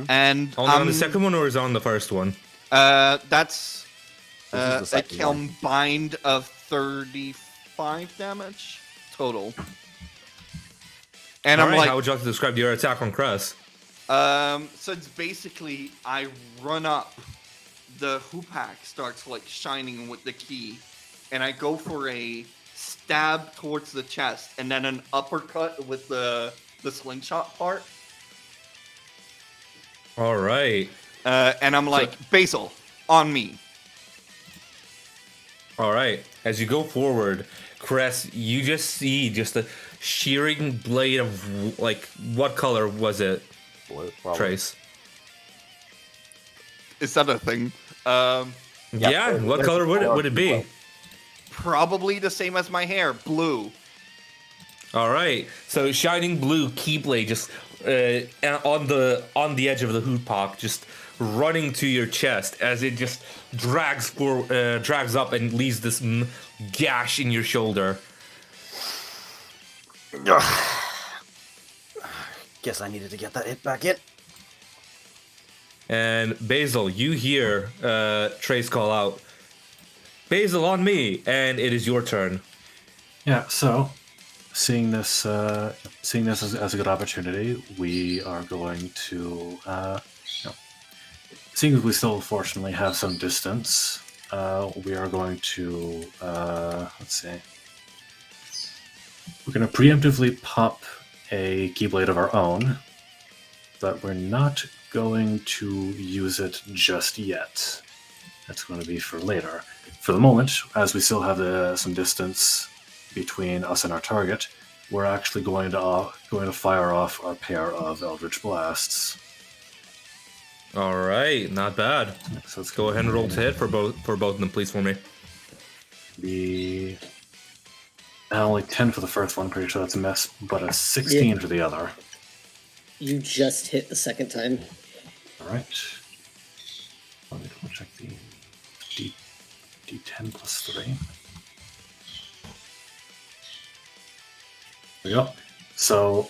And On the second one, or is it on the first one? That's This is the a second one. combined of 35 damage total. And All I'm right, like, how would you like to describe your attack on Cress? so it's basically I run up, the hoopak starts like shining with the key, and I go for a stab towards the chest, and then an uppercut with the slingshot part. All right. And I'm like, Basil, on me. All right. As you go forward, Cress, you just see just a shearing blade of, like, what color was it, Blue, probably. Trace? Is that a thing? Yeah, what color would it be? Probably the same as my hair, blue. All right. So shining blue keyblade just on the edge of the hoopak, just running to your chest as it just drags up and leaves this gash in your shoulder. Guess I needed to get that hit back in. And Basil, you hear Trace call out, "Basil, on me!" And it is your turn. Yeah, so seeing this as a good opportunity, we are going to, seeing as we still fortunately have some distance, we are going to, let's see, we're going to preemptively pop a Keyblade of our own, but we're not going to use it just yet. That's going to be for later. For the moment, as we still have some distance between us and our target, we're actually going to fire off our pair of Eldritch Blasts. All right, not bad. So let's Go ahead and roll to hit for both of them, please, for me. The only 10 for the first one, pretty sure that's a miss, but a 16 for the other. You just hit the second time. All right. Let me double check the D10 plus 3. There we go. So,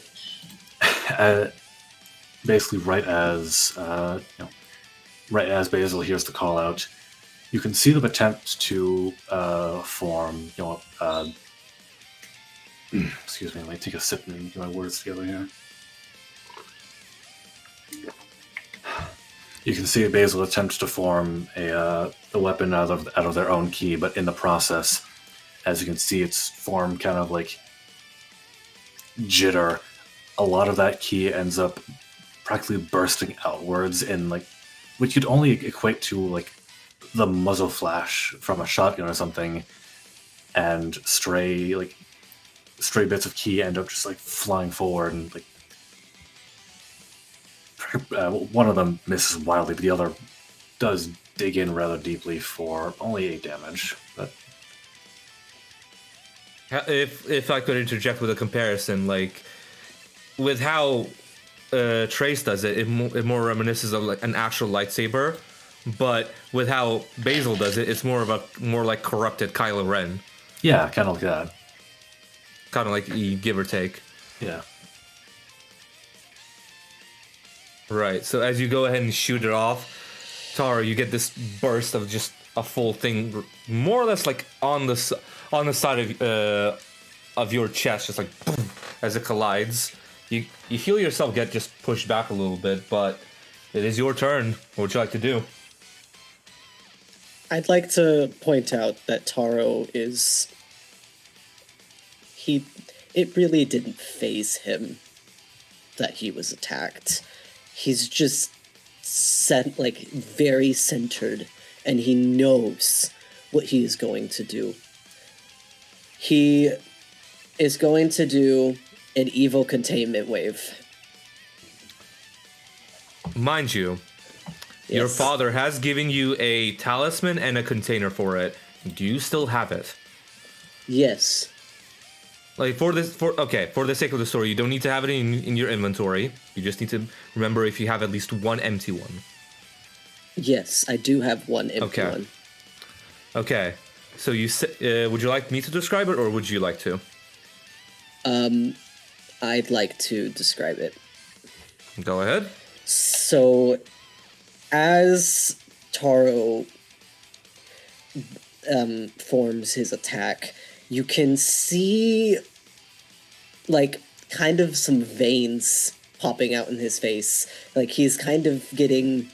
basically, right as Basil hears the call out, you can see them attempt to form. Excuse me. Let me take a sip and get my words together here. You can see Basil attempts to form a weapon out of their own key, but in the process, as you can see, its form kind of like jitter. A lot of that key ends up practically bursting outwards in like, which could only equate to like the muzzle flash from a shotgun or something, and stray bits of key end up just like flying forward, and like one of them misses wildly, but the other does dig in rather deeply for only 8 damage. But If I could interject with a comparison, like with how Trace does it, it more reminisces of like an actual lightsaber, but with how Basil does it, it's more like corrupted Kylo Ren, yeah, kind of like that. kind of like give or take. Yeah. Right. So as you go ahead and shoot it off, Tara, you get this burst of just a full thing, more or less like on the side of your chest, just like boom, as it collides. You feel yourself get just pushed back a little bit, but it is your turn. What would you like to do? I'd like to point out that Taro is... It really didn't faze him that he was attacked. He's just very centered, and he knows what he is going to do. He is going to do an evil containment wave. Mind you, your Yes. father has given you a talisman and a container for it. Do you still have it? Yes. Like for the sake of the story, you don't need to have it in your inventory. You just need to remember if you have at least one empty one. Yes, I do have one empty Okay. one. Okay. So would you like me to describe it, or would you like to? I'd like to describe it. Go ahead. So, as Taro forms his attack, you can see, like, kind of some veins popping out in his face. Like, he's kind of getting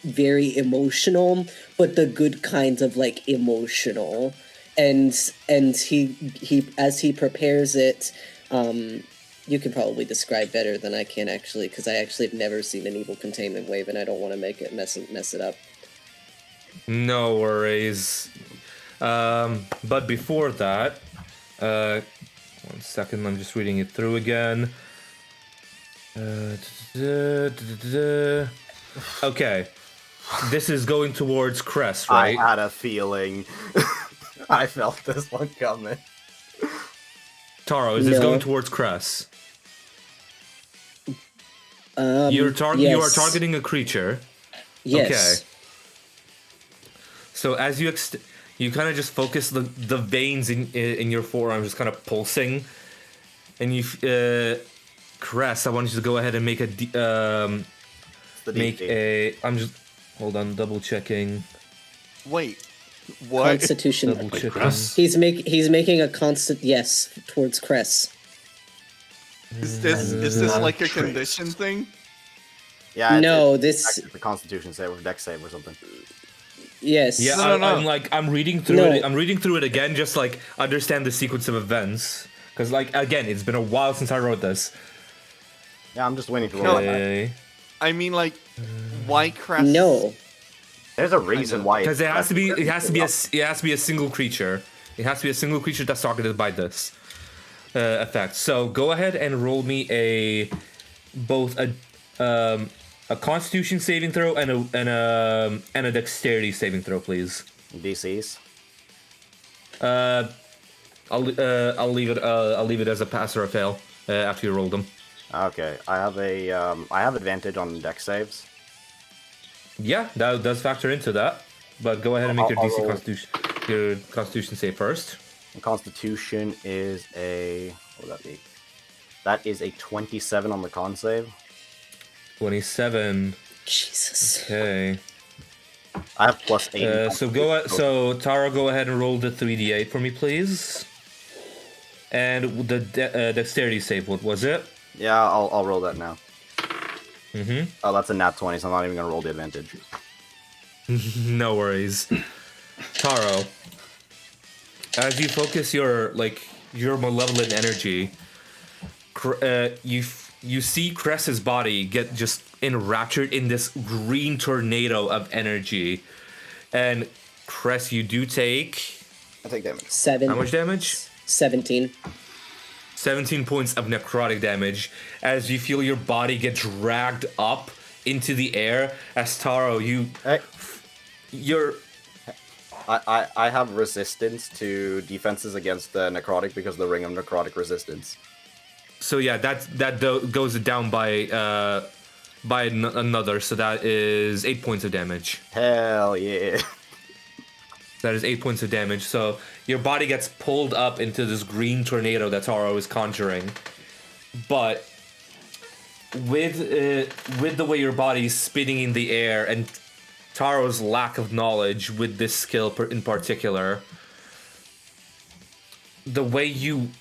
very emotional, but the good kind of, like, emotional. And he as he prepares it, you can probably describe better than I can, actually, because I actually have never seen an evil containment wave, and I don't want to make it mess it up. No worries. But before that, 1 second, I'm just reading it through again. Okay. This is going towards Crest, right? I had a feeling. I felt this one coming. Taro, is this No. going towards Crest? Yes. You are targeting a creature. Yes. Okay. So as you kind of just focus the veins in your forearm just kind of pulsing, and you Crest, I want you to go ahead and make I'm just hold on, double checking. Wait, what? Constitution. Double checking. Crest? He's making a constant yes towards Cress. Is this like a condition thing? Yeah. No, it's this actually the Constitution save or Dex save or something. yes. Yeah, No. I'm reading through No. it. I'm reading through it again, just like understand the sequence of events. Because again, it's been a while since I wrote this. Yeah, I'm just waiting to roll it. Okay. I mean, like, why Crest? No. There's a reason why. Because it has to be a single creature. It has to be a single creature that's targeted by this effect. So go ahead and roll me both a Constitution saving throw and a Dexterity saving throw, please. DCs. I'll leave it as a pass or a fail after you roll them. Okay, I have advantage on Dex saves. Yeah, that does factor into that. But go ahead and make your I'll DC roll. Constitution save first. Constitution is what would that be? That is a 27 on the con save. 27. Jesus. Okay. I have plus 8. So Tara, go ahead and roll the 3d8 for me, please. And the dexterity save, what was it? Yeah, I'll roll that now. Mm-hmm. Oh, that's a nat 20, so I'm not even gonna roll the advantage. No worries. Taro, as you focus your malevolent energy, you see Cress's body get just enraptured in this green tornado of energy, and Cress, you do take I take damage. 7. how much damage? 17. 17 points of necrotic damage as you feel your body get dragged up into the air. As Taro, I have resistance to defenses against the necrotic because of the ring of necrotic resistance. So yeah, that goes down by another. So that is 8 points of damage. Hell yeah. That is 8 points of damage. So your body gets pulled up into this green tornado that Taro is conjuring. But with the way your body is spinning in the air and Taro's lack of knowledge with this skill in particular, the way you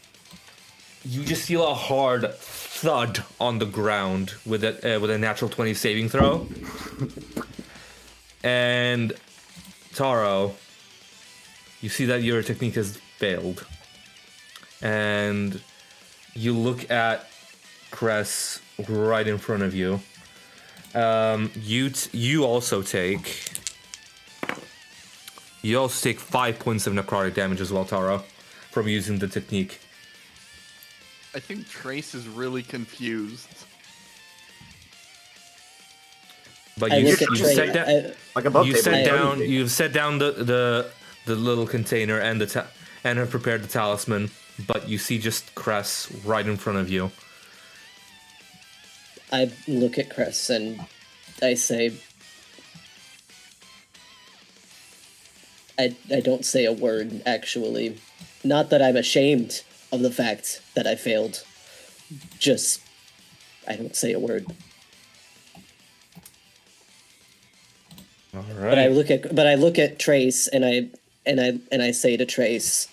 just feel a hard thud on the ground with a natural 20 saving throw. And Taro, you see that your technique has failed. And you look at Cress right in front of you. You also take 5 points of necrotic damage as well, Taro, from using the technique. I think Trace is really confused. But I you look at Trey. set down. Like above You table. set down. You've set down the little container and have prepared the talisman. but you see just Cress right in front of you. I look at Cress and I say, I don't say a word, actually. Not that I'm ashamed of the fact that I failed. Just, I don't say a word. All But I right. look at Trace and I say to Trace,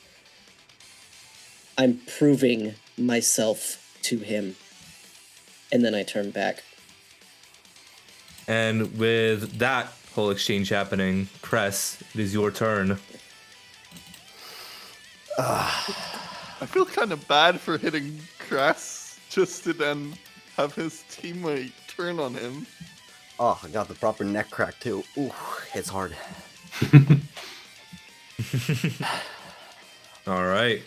I'm proving myself to him. And then I turn back. And with that whole exchange happening, Cress, it is your turn. I feel kind of bad for hitting Cress just to then have his teammate turn on him. Oh, I got the proper neck crack too. Ooh, it's hard. All right.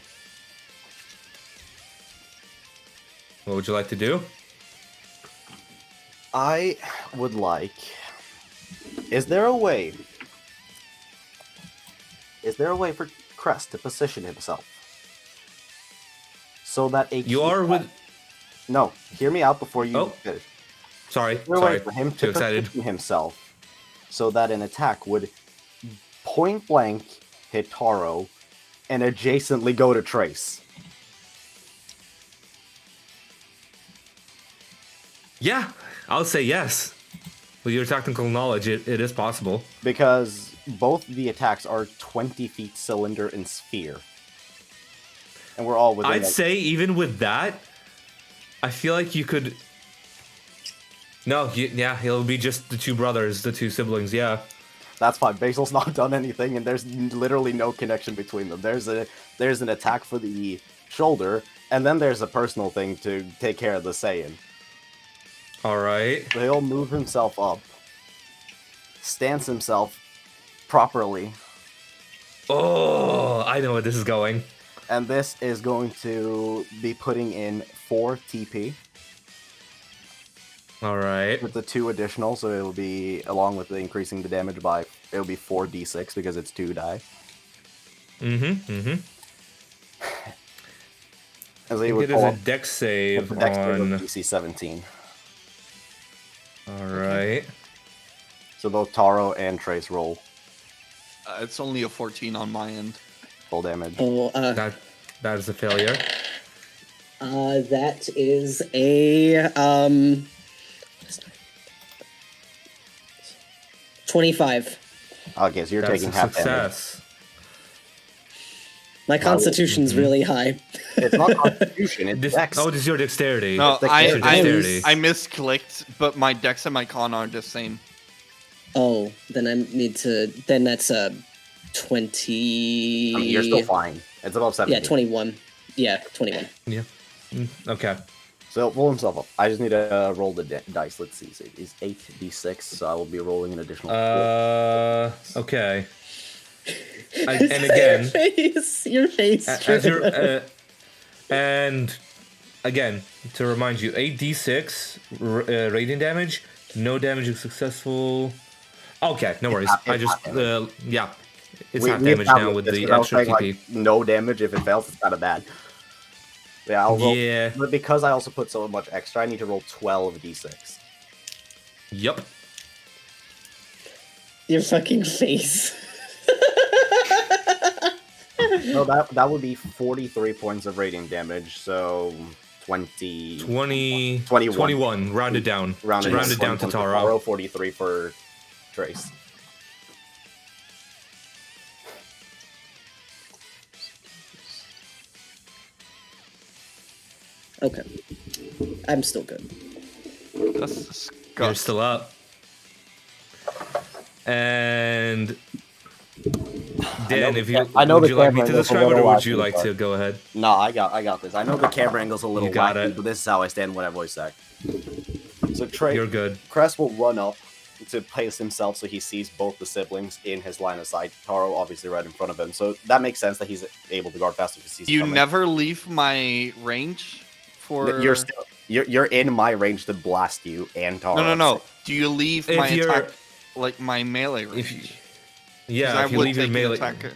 What would you like to do? I would like. Is there a way for Crest to position himself so that a You are with. No, hear me out before you Oh. finish. Sorry, Is there a way sorry. for him Too to excited. position himself so that an attack would point blank hit Taro and adjacently go to Trace? Yeah, I'll say yes. With your technical knowledge, it is possible. Because both the attacks are 20 feet cylinder and sphere. And we're all within I'd like, say even with that, I feel like you could. No, yeah, it'll be just the two brothers, the two siblings. Yeah. that's fine. Basil's not done anything, and there's literally no connection between them. There's an attack for the shoulder, and then there's a personal thing to take care of the Saiyan. All right. So he'll move himself up, stance himself properly, Oh, I know where this is going. and this is going to be putting in 4 TP All right. with the 2 additional, so it'll be, along with the increasing the damage by, it'll be 4d6 because it's 2 die. Mm-hmm. And so I he think would it is pull a up dex save the dex save of on. DC 17. All right. So both Taro and Trace roll It's only a 14 on my end. full damage. Oh, That is a failure. that is a 25. Okay, so you're That's taking a half damage. success. My constitution's really high. It's not Constitution, it's Dex. Oh, this is your dexterity. No, the I, dexterity. I misclicked, but my dex and my con are the same. Oh, then I need to. Then that's a 20. I mean, you're still fine. It's above 17. Yeah, 21. Yeah, 21. Yeah. Okay. So roll himself up. I just need to roll the dice. Let's see. So it's 8d6, so I will be rolling an additional 4. Okay. And again, Your face. as you're, and again, to remind you, 8d6 radiant damage, no damage if successful. Okay, no worries. half- I it's just, half damage. yeah, it's We- half we damage now established with this, the but I was extra saying, TP. like, no damage if it fails. It's kind of bad. Yeah, I'll roll. Yeah. But because I also put so much extra, I need to roll 12 d6. Yep. Your fucking face. No, that would be 43 points of radiant damage. So 20. 21. 21. Rounded down. Rounded down to Taro. 43 for Trace. Okay. I'm still good. That's You're disgusting. still up. And Dan, if you I know would the you like me camera to angle's a describe it, or little would you wacky, like but- to go ahead? No, I got this. I know the camera angle's a little You got wacky, it. but this is how I stand when I voice act. So You're good. Crest will run up to place himself so he sees both the siblings in his line of sight. Taro obviously right in front of him, so that makes sense that he's able to guard faster because he's You coming. never leave my range for. You're still you're in my range to blast you and Taro. No. Do you leave If my you're- attack, like my melee range? If you, 'Cause yeah, I if you would leave your take an melee attack of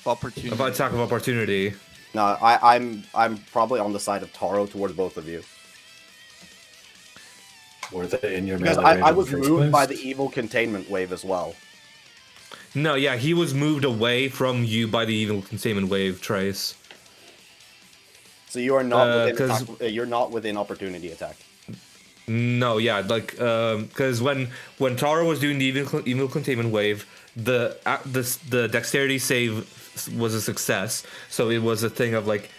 opportunity. attack of opportunity, No, I'm probably on the side of Taro towards both of you. Were they in your Because melee range I in the was first moved by place? the evil containment wave as well. No, yeah, he was moved away from you by the evil containment wave, Trace. So you are not within 'cause- attack, you're not within opportunity attack. No, yeah, like, because when Taro was doing the evil containment wave, the dexterity save was a success, so it was a thing of like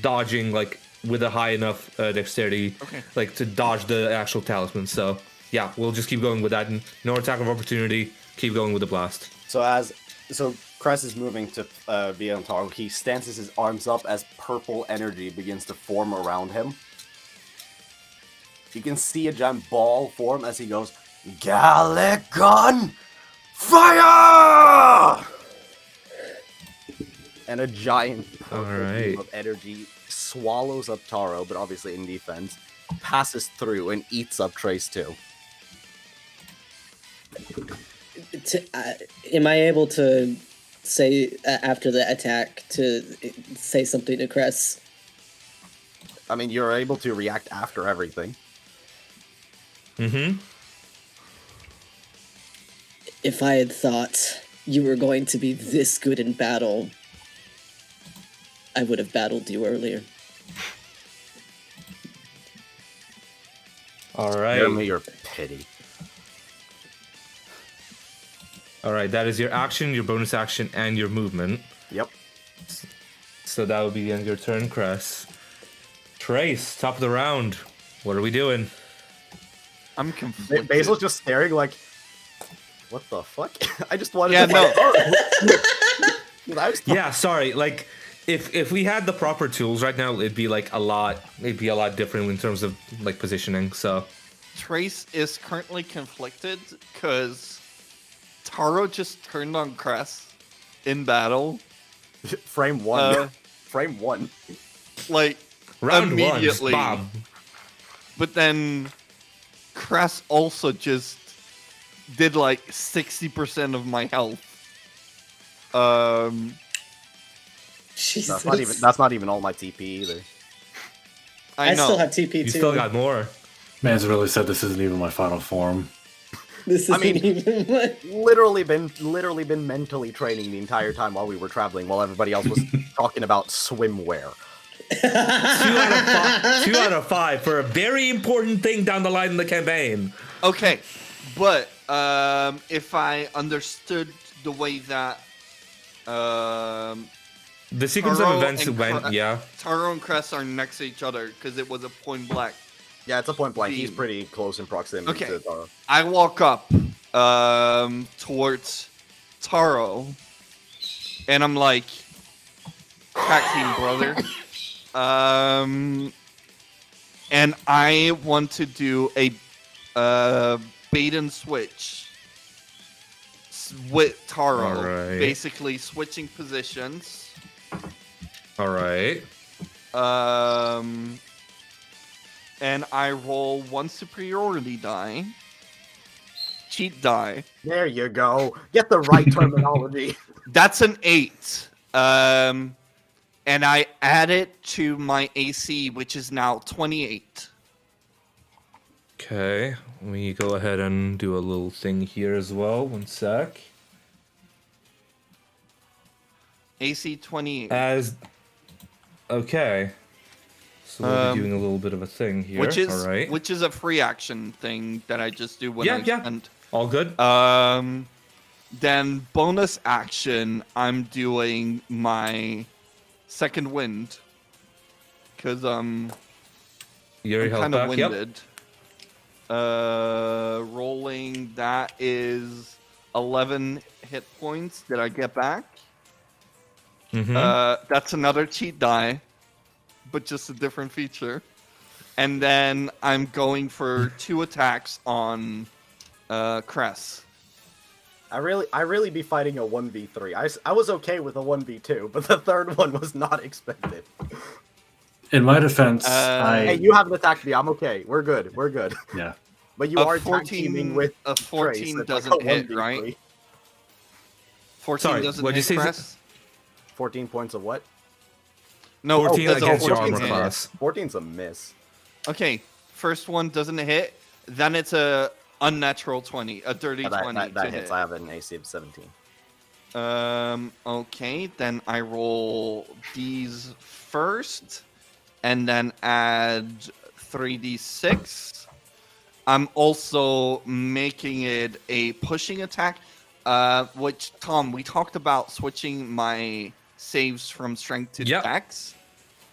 dodging like with a high enough dexterity, like to dodge the actual talisman. So yeah, we'll just keep going with that. And no attack of opportunity. Keep going with the blast. So Cress is moving to be on Taro. He stances his arms up as purple energy begins to form around him. You can see a giant ball form as he goes, Gallic Gun! Fire! And a giant purple beam of energy swallows up Taro, but obviously in defense, passes through and eats up Trace too. Am I able to say, after the attack, to say something to Cress? I mean, you're able to react after everything. Mm-hmm. If I had thought you were going to be this good in battle, I would have battled you earlier. All right. Give me your pity. All right, that is your action, your bonus action, and your movement. Yep. So that would be the end of your turn, Cress. Trace, top of the round. What are we doing? I'm conflicted. Basil's just staring like, what the fuck? I just wanted Yeah, to no. Yeah, sorry. Like, if we had the proper tools right now, it'd be like a lot different in terms of like positioning. So Trace is currently conflicted because Taro just turned on Cress in battle. Frame one. Frame one. Like, round immediately. one, Bob. But then Cress also just did like 60% of my health. Jesus. That's not even all my TP either. I know. still have TP too. You still got more. Man's really said this isn't even my final form. This isn't mean- even what... Literally been mentally training the entire time while we were traveling, while everybody else was talking about swimwear. 2 out of 5 for a very important thing down the line in the campaign. Okay, but if I understood the way that The sequence Taro of events and went, yeah. Taro and Cress are next to each other because it was a point blank. Yeah, it's a point blank. He's Beam. pretty close in proximity Okay. to Taro. I walk up towards Taro, and I'm like, "Tag team, brother." And I want to do a bait and switch with Taro, Alright. basically switching positions. All right. And I roll 1 superiority die, cheat die. There you go. Get the right terminology. That's an 8. And I add it to my AC, which is now 28. Okay. Let me go ahead and do a little thing here as well. One sec. AC 28. Okay. So we'll be doing a little bit of a thing here. Which is all right. which is a free action thing that I just do when Yeah, I yeah. spend. All good. Then bonus action, I'm doing my second wind because Your I'm health kind of back. Yep. winded. Rolling that is 11 hit points that I get back. Mm-hmm. That's another cheat die, but just a different feature. And then I'm going for 2 attacks on Cress. I really be fighting a 1v3. I was okay with a 1v2, but the third one was not expected. In my defense, Hey, you haven't attacked me. I'm okay. We're good. yeah. But you are tag teaming with a 14 Trace. It's doesn't like a hit, 1v3. right? 14 Sorry, doesn't what'd you hit say? Cress. 14 points of what? No, 14 that's a against your 14 armor hit. class. 14's a miss. Okay, first one doesn't hit. Then it's a unnatural 20, a dirty Yeah, 20 that to hits. hit. I have an AC of 17. Okay, then I roll these first, and then add 3d6. I'm also making it a pushing attack, which, Tom, we talked about switching my saves from strength to Yep. dex.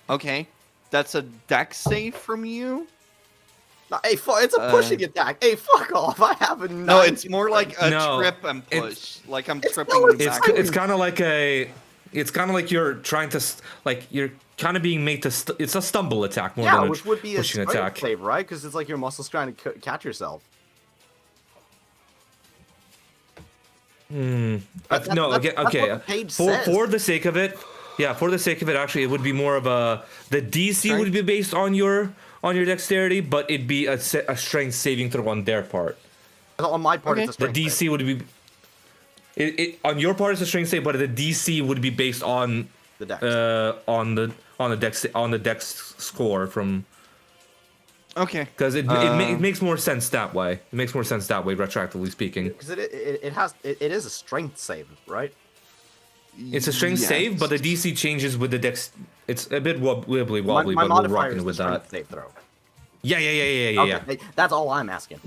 Okay, that's a dex save from you? No, hey, it's a pushing attack. Hey, fuck off. I have a 9. No, it's more like a No, trip and it's- push. Like I'm it's tripping no, you it's- back. It's kind of like you're trying to you're kind of being made to it's a stumble attack more Yeah, than a which would be a pushing strength attack. save, right? Because it's like your muscles trying to catch yourself. No, That's okay, what okay. the page For says. the sake of it, actually, it would be more of the DC would be based on your dexterity, but it'd be a strength saving throw on their part. On my part, Okay. it's a The strength DC save. would be on your part it's a strength save, but the DC would be based on The dex. on the dex score from. Okay. Because it makes more sense that way. It makes more sense that way, retroactively speaking. Because it is a strength save, right? It's a strength save, but the DC changes with the dex. It's a bit wobbly, My but we're modifier rocking is the with strength that. save throw. Yeah. Okay, that's all I'm asking.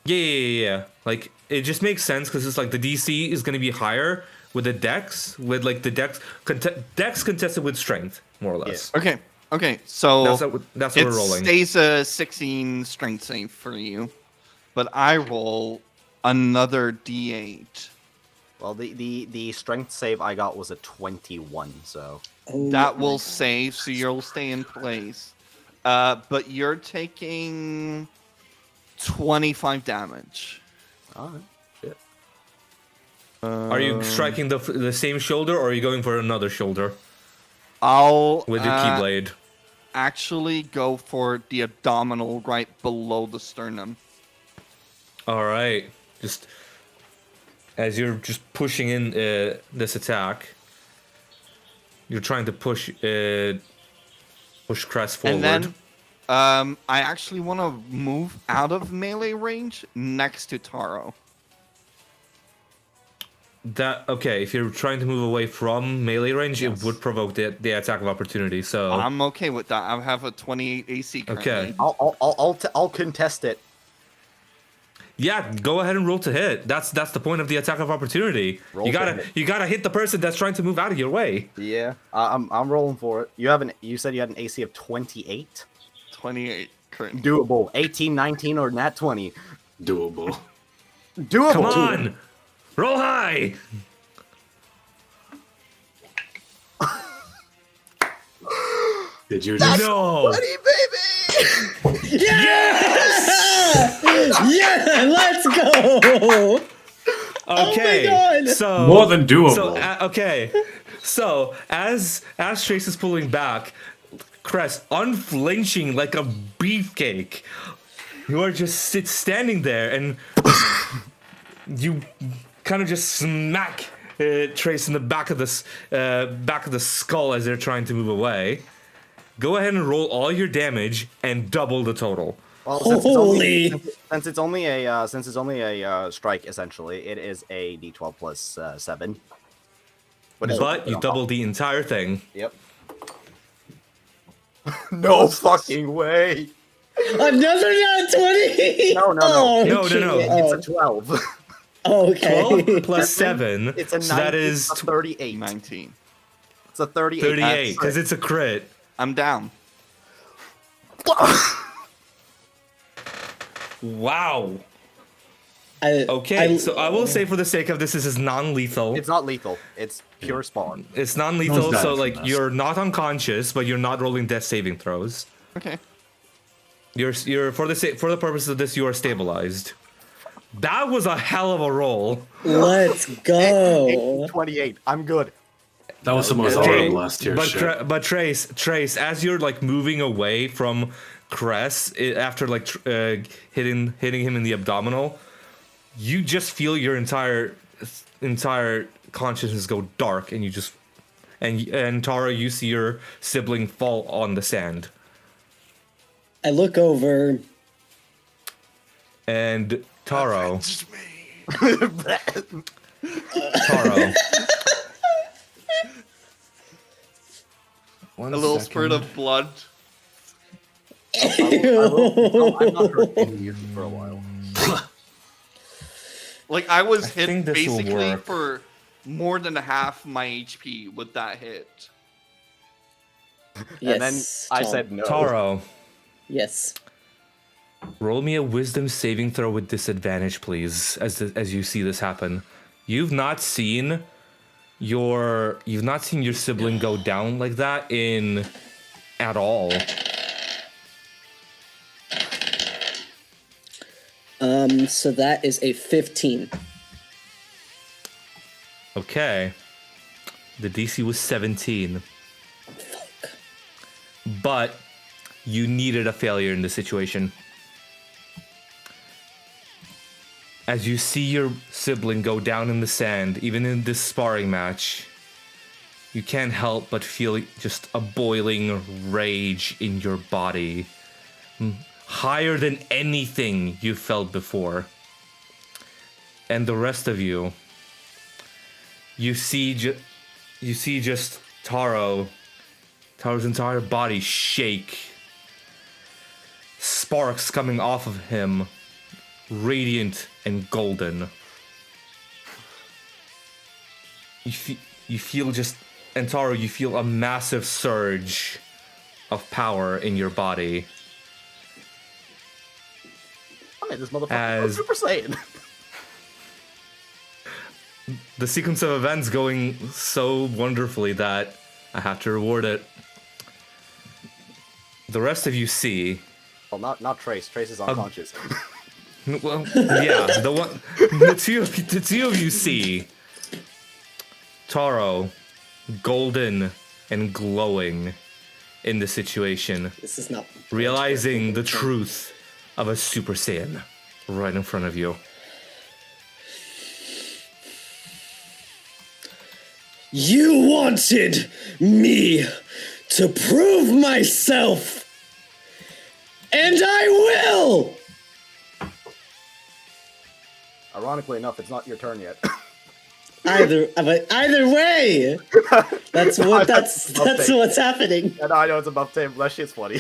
Yeah. Like, it just makes sense because it's like the DC is going to be higher with the dex, with like the dex contested with strength, more or less. Okay. So That's what it we're rolling. stays a 16 strength save for you, but I roll another d8. Well, the strength save I got was a 21, so Oh That my will God. save, so you'll stay in place. But you're taking 25 damage. alright. Shit. Are you striking the same shoulder, or are you going for another shoulder I'll with your keyblade? actually go for the abdominal right below the sternum. All right, just as you're just pushing in this attack, you're trying to push Crest forward. And then I actually want to move out of melee range next to Taro. If you're trying to move away from melee range, Yes. it would provoke the attack of opportunity. So I'm okay with that. I have a 28 AC currently. Okay. I'll contest it. yeah, go ahead and roll to hit. That's the point of the attack of opportunity. Roll You to gotta hit. hit the person that's trying to move out of your way. Yeah, I'm rolling for it. You said you had an AC of 28. 28 currently. Doable. 18, 19, or nat 20. Doable. Doable. Come on, roll high. Did you just? No. Yeah, let's go. Okay. God. So More than doable. So okay. So as Trace is pulling back, Crest unflinching like a beefcake, you are just standing there, and you kind of just smack Trace in the back of the skull as they're trying to move away. Go ahead and roll all your damage and double the total. Well, Holy. since it's only a strike, essentially, it is a d12 plus 7. But you double the entire thing. Yep. No fucking way. Another nat 20. No. Oh, No. It's a 12. Okay. 12 plus 7. It's a 9. So that is a 38. 19. It's a 38. 38 because it's a crit. I'm down. Wow. I- Okay, so I will say for the sake of this is non-lethal. It's not lethal. It's pure spawn. It's non-lethal, Don't die so from like this. you're not unconscious, but you're not rolling death saving throws. Okay. You're for the purpose of this, you are stabilized. That was a hell of a roll. Let's go. 28. I'm good. That was the most Okay, horrible last tier shit. but Trace, as you're like moving away from Cress after like hitting him in the abdominal, you just feel your entire consciousness go dark, and and Taro, you see your sibling fall on the sand. I look over. And Taro, Avenge me. Taro. A little spurt of blood. I've not heard any music for a while. Like I was think hit this will basically work. for more than half my HP with that hit. Yes, And then I Tom. said no. Taro, Yes. roll me a wisdom saving throw with disadvantage, please, as you see this happen. You've not seen your sibling go down like that at all. So that is a 15. Okay. The DC was 17. Fuck. But you needed a failure in this situation. As you see your sibling go down in the sand, even in this sparring match, you can't help but feel just a boiling rage in your body. Higher than anything you felt before. And the rest of you, you see just Taro's entire body shake. Sparks coming off of him, radiant and golden. You feel just, and Taro, you feel a massive surge of power in your body. I made this motherfucker go As- Super Saiyan. The sequence of events going so wonderfully that I have to reward it. The rest of you see, Well, not Trace. Trace is unconscious. well, yeah, the two of you see Taro, golden and glowing in the situation, This is not. realizing the truth of a Super Saiyan right in front of you. You wanted me to prove myself, and I will. Ironically enough, it's not your turn yet. Either way, that's what's happening. And I know it's above table. That shit's funny.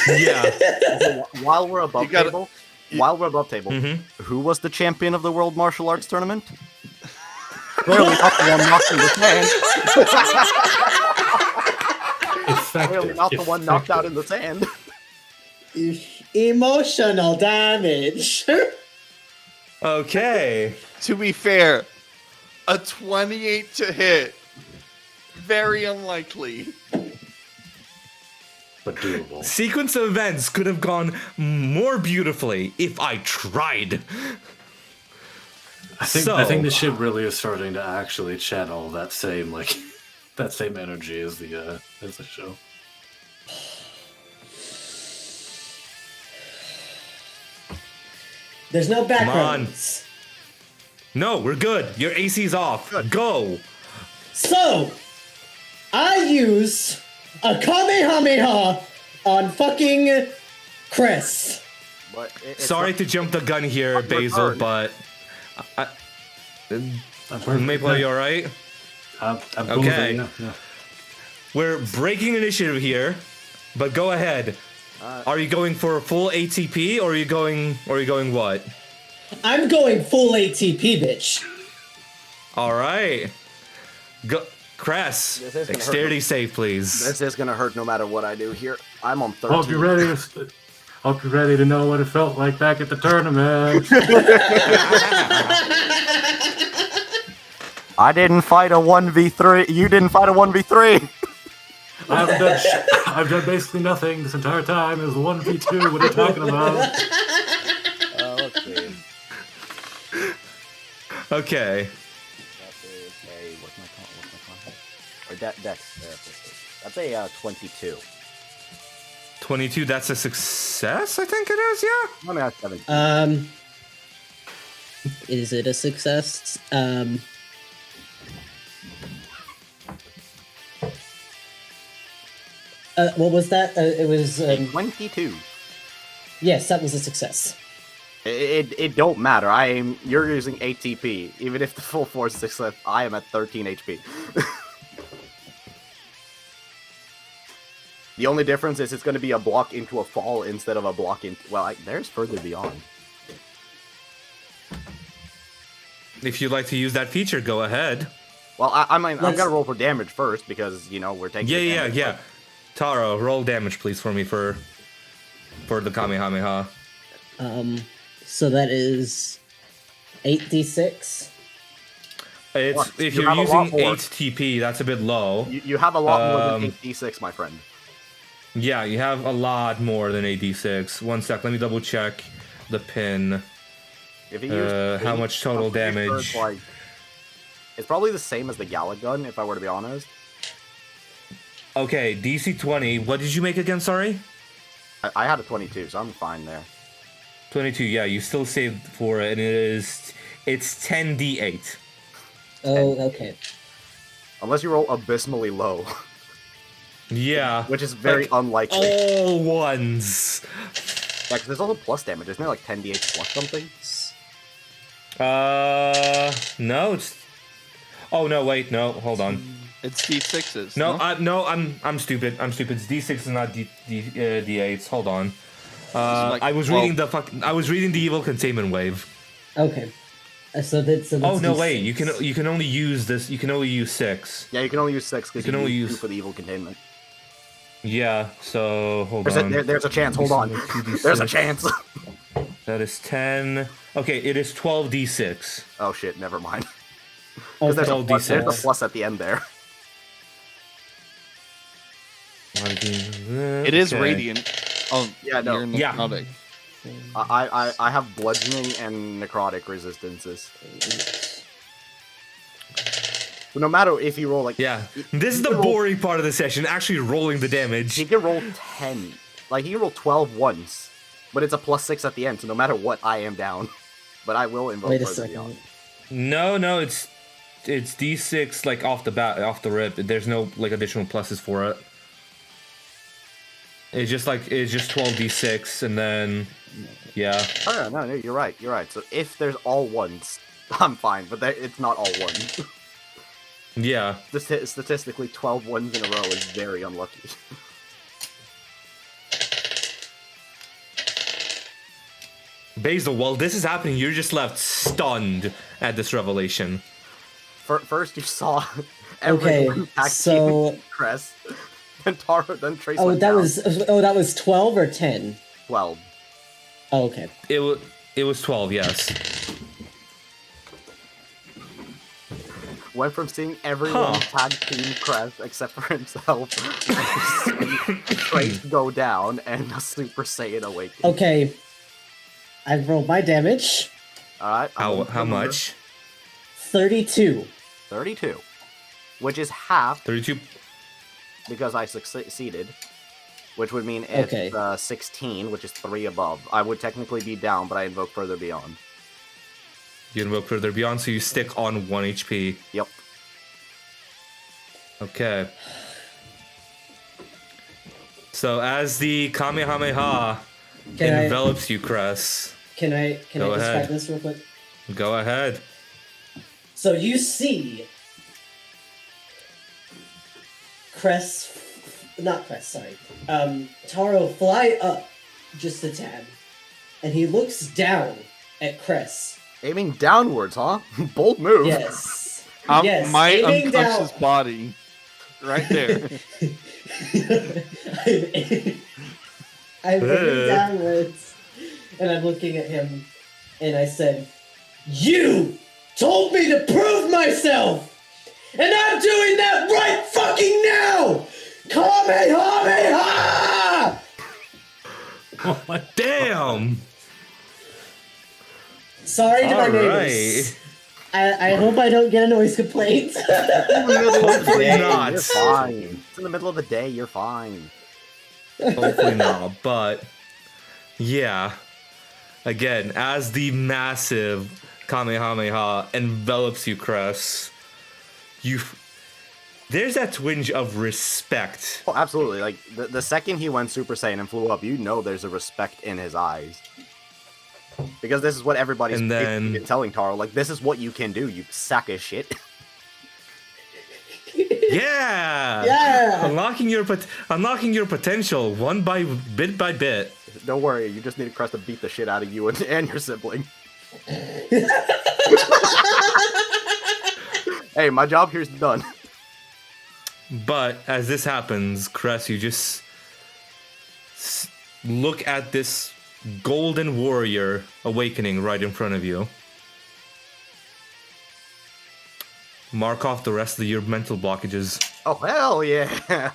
Yeah. While we're above You gotta- table, who was the champion of the World Martial Arts Tournament? Clearly not the one knocked in the sand. Clearly not the one knocked out in the sand. Emotional damage. Okay. To be fair, a 28 to hit. Very unlikely. But doable. Sequence of events could have gone more beautifully if I tried. I think the ship really is starting to actually channel that same that same energy as the show. There's no on. backgrounds. No, we're good. Your AC's off. Go. So, I use a Kamehameha on fucking Chris. But it's Sorry not- to jump the gun here, not your Basil, turn. but I'm perfect. Maple, are you alright? I'm cool Okay. with it, yeah. We're breaking initiative here, but go ahead. Are you going for full ATP or are you going what? I'm going full ATP, bitch. All right. Go, Cress. This is gonna Dexterity hurt. save, please. This is gonna hurt no matter what I do here. I'm on 13. Hope you're ready to know what it felt like back at the tournament. I didn't fight a 1v3. You didn't fight a 1v3. I've done basically nothing this entire time. It was 1v2. What are you talking about? Let's see. Okay. That is a what's my contact? Or dex. That's a 22. 22, that's a success, I think it is, yeah? Let me ask 17. Is it a success? What was that? It was 22. yes, that was a success. It don't matter. You're using ATP. Even if the full force success, I am at 13 HP. The only difference is it's going to be a block into a fall instead of a block into... Well, there's further beyond. If you'd like to use that feature, go ahead. Well, I'm going to roll for damage first because, you know, we're taking... Yeah. Taro, roll damage, please, for me for the Kamehameha. So that is 8d6. If You you're have a using lot 8 more. TP, that's a bit low. You have a lot more than 8d6, my friend. Yeah, you have a lot more than 8d6. One sec, let me double check the pin. If you use How eight, much total I'm pretty sure damage? it's probably the same as the Gala gun, if I were to be honest. Okay, DC 20. What did you make again, sorry? I had a 22, so I'm fine there. 22, yeah, you still saved for it, and it's 10d8. Oh, okay. Unless you roll abysmally low, Yeah. which is very Like, unlikely. all ones. Yeah, 'cause there's also plus damage. Isn't there like 10d8 plus something? No, it's... Oh, no, wait, no, hold on. It's D6s. No, I'm stupid. I'm stupid. It's D6 and not D8s. Hold on. like I was 12. reading the evil containment wave. Okay. So that's Oh no, D6. wait. You can only use this. You can only use 6. Yeah, you can only use 6 because You can only use 2 use- for the evil containment. Yeah. So hold on. There's a chance. Hold on. There's a chance. That is 10. Okay, it is 12d6. Oh shit, never mind. Okay. There's a 12d6. plus, there's a plus at the end there. It is Okay. radiant. Oh, Yeah, no. You're Yeah. necrotic. I have bludgeoning and necrotic resistances. So no matter if you roll like... Yeah. This is you the can roll- boring part of the session. Actually rolling the damage. He can roll 10. Like, he can roll 12 once. But it's a plus 6 at the end, so no matter what, I am down. But I will invoke Wait a further second. beyond. No, it's D6 like off the rip. There's no like additional pluses for it. It's just 12d6 and then yeah. Oh, yeah, no, you're right. So if there's all ones, I'm fine, but it's not all ones. Yeah. Statistically, 12 ones in a row is very unlucky. Basil, while this is happening, you're just left stunned at this revelation. First, you saw Okay, everyone attack so- Crest. Then Taro, then Trace Oh, went that down. was 12 or 10. 12. Oh, okay. It was 12, yes. Went from seeing everyone Huh. tag team Crest except for himself. Trace go down and a Super Saiyan awaken. Okay. I've rolled my damage. Alright. How much? 32. 32. Which is half 32. because I succeeded. Which would mean it's Okay. 16, which is 3 above. I would technically be down, but I invoke further beyond. You invoke further beyond, so you stick on 1 HP. Yep. Okay. So as the Kamehameha envelops you, Cress, Can I Go describe ahead. this real quick? go ahead. So you see Taro fly up just a tad, and he looks down at Cress. Aiming downwards, huh? Bold move. Yes. My aiming unconscious down. body. Right there. I'm aiming downwards, and I'm looking at him, and I said, "You told me to prove myself, and I'm doing that right fucking now! Kamehameha!" Damn! Sorry to my neighbors. I hope I don't get a noise complaint. Hopefully not. You're fine. It's in the middle of the day, you're fine. Hopefully not, but yeah. Again, as the massive Kamehameha envelops you, Cress, there's that twinge of respect. Oh, absolutely. Like, the second he went Super Saiyan and flew up, you know there's a respect in his eyes. Because this is what everybody's And then- been telling Taro. Like, this is what you can do, you sack of shit. Yeah! Yeah! Unlocking your potential bit by bit. Don't worry, you just need Crest to beat the shit out of you and your sibling. Hey, my job here's done. But as this happens, Cress, you just look at this golden warrior awakening right in front of you. Mark off the rest of your mental blockages. Oh, hell yeah!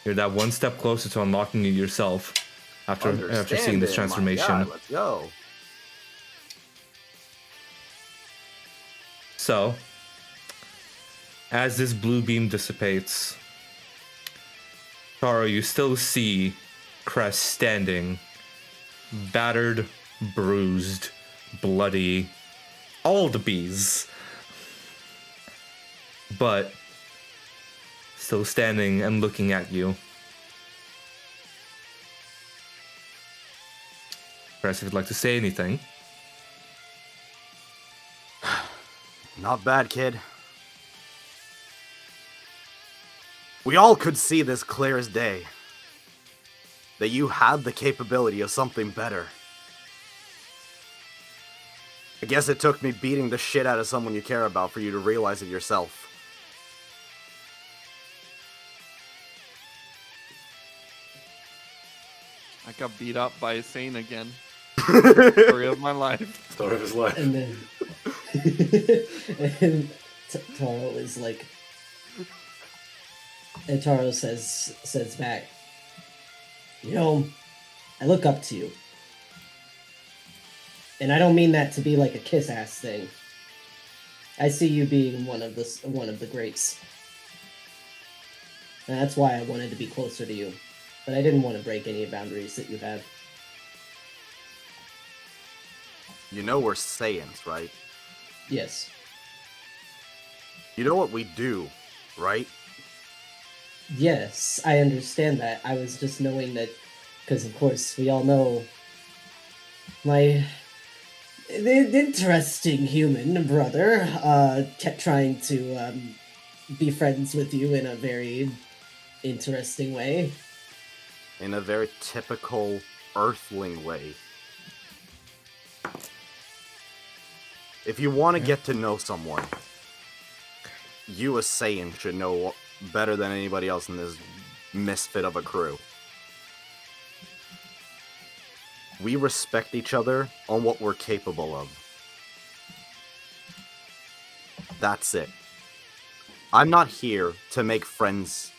You're that one step closer to unlocking it yourself after seeing this Understanding, transformation. my God, let's go. So, as this blue beam dissipates, Taro, you still see Crest standing, battered, bruised, bloody, all the bees, but still standing and looking at you. Crest, if you'd like to say anything. Not bad, kid. We all could see this clear as day. That you had the capability of something better. I guess it took me beating the shit out of someone you care about for you to realize it yourself. I got beat up by a Sane again. Story of my life. Story of his life. And then and Taro is like, and Taro says back, you know, I look up to you, and I don't mean that to be like a kiss ass thing. I see you being one of the greats, and that's why I wanted to be closer to you, but I didn't want to break any boundaries that you have. You know we're Saiyans, right? Yes. You know what we do, right? Yes, I understand that. I was just knowing that, because of course we all know my interesting human brother kept trying to be friends with you in a very interesting way. In a very typical Earthling way. If you want to get to know someone, you, a Saiyan, should know better than anybody else in this misfit of a crew. We respect each other on what we're capable of. That's it. I'm not here to make friends,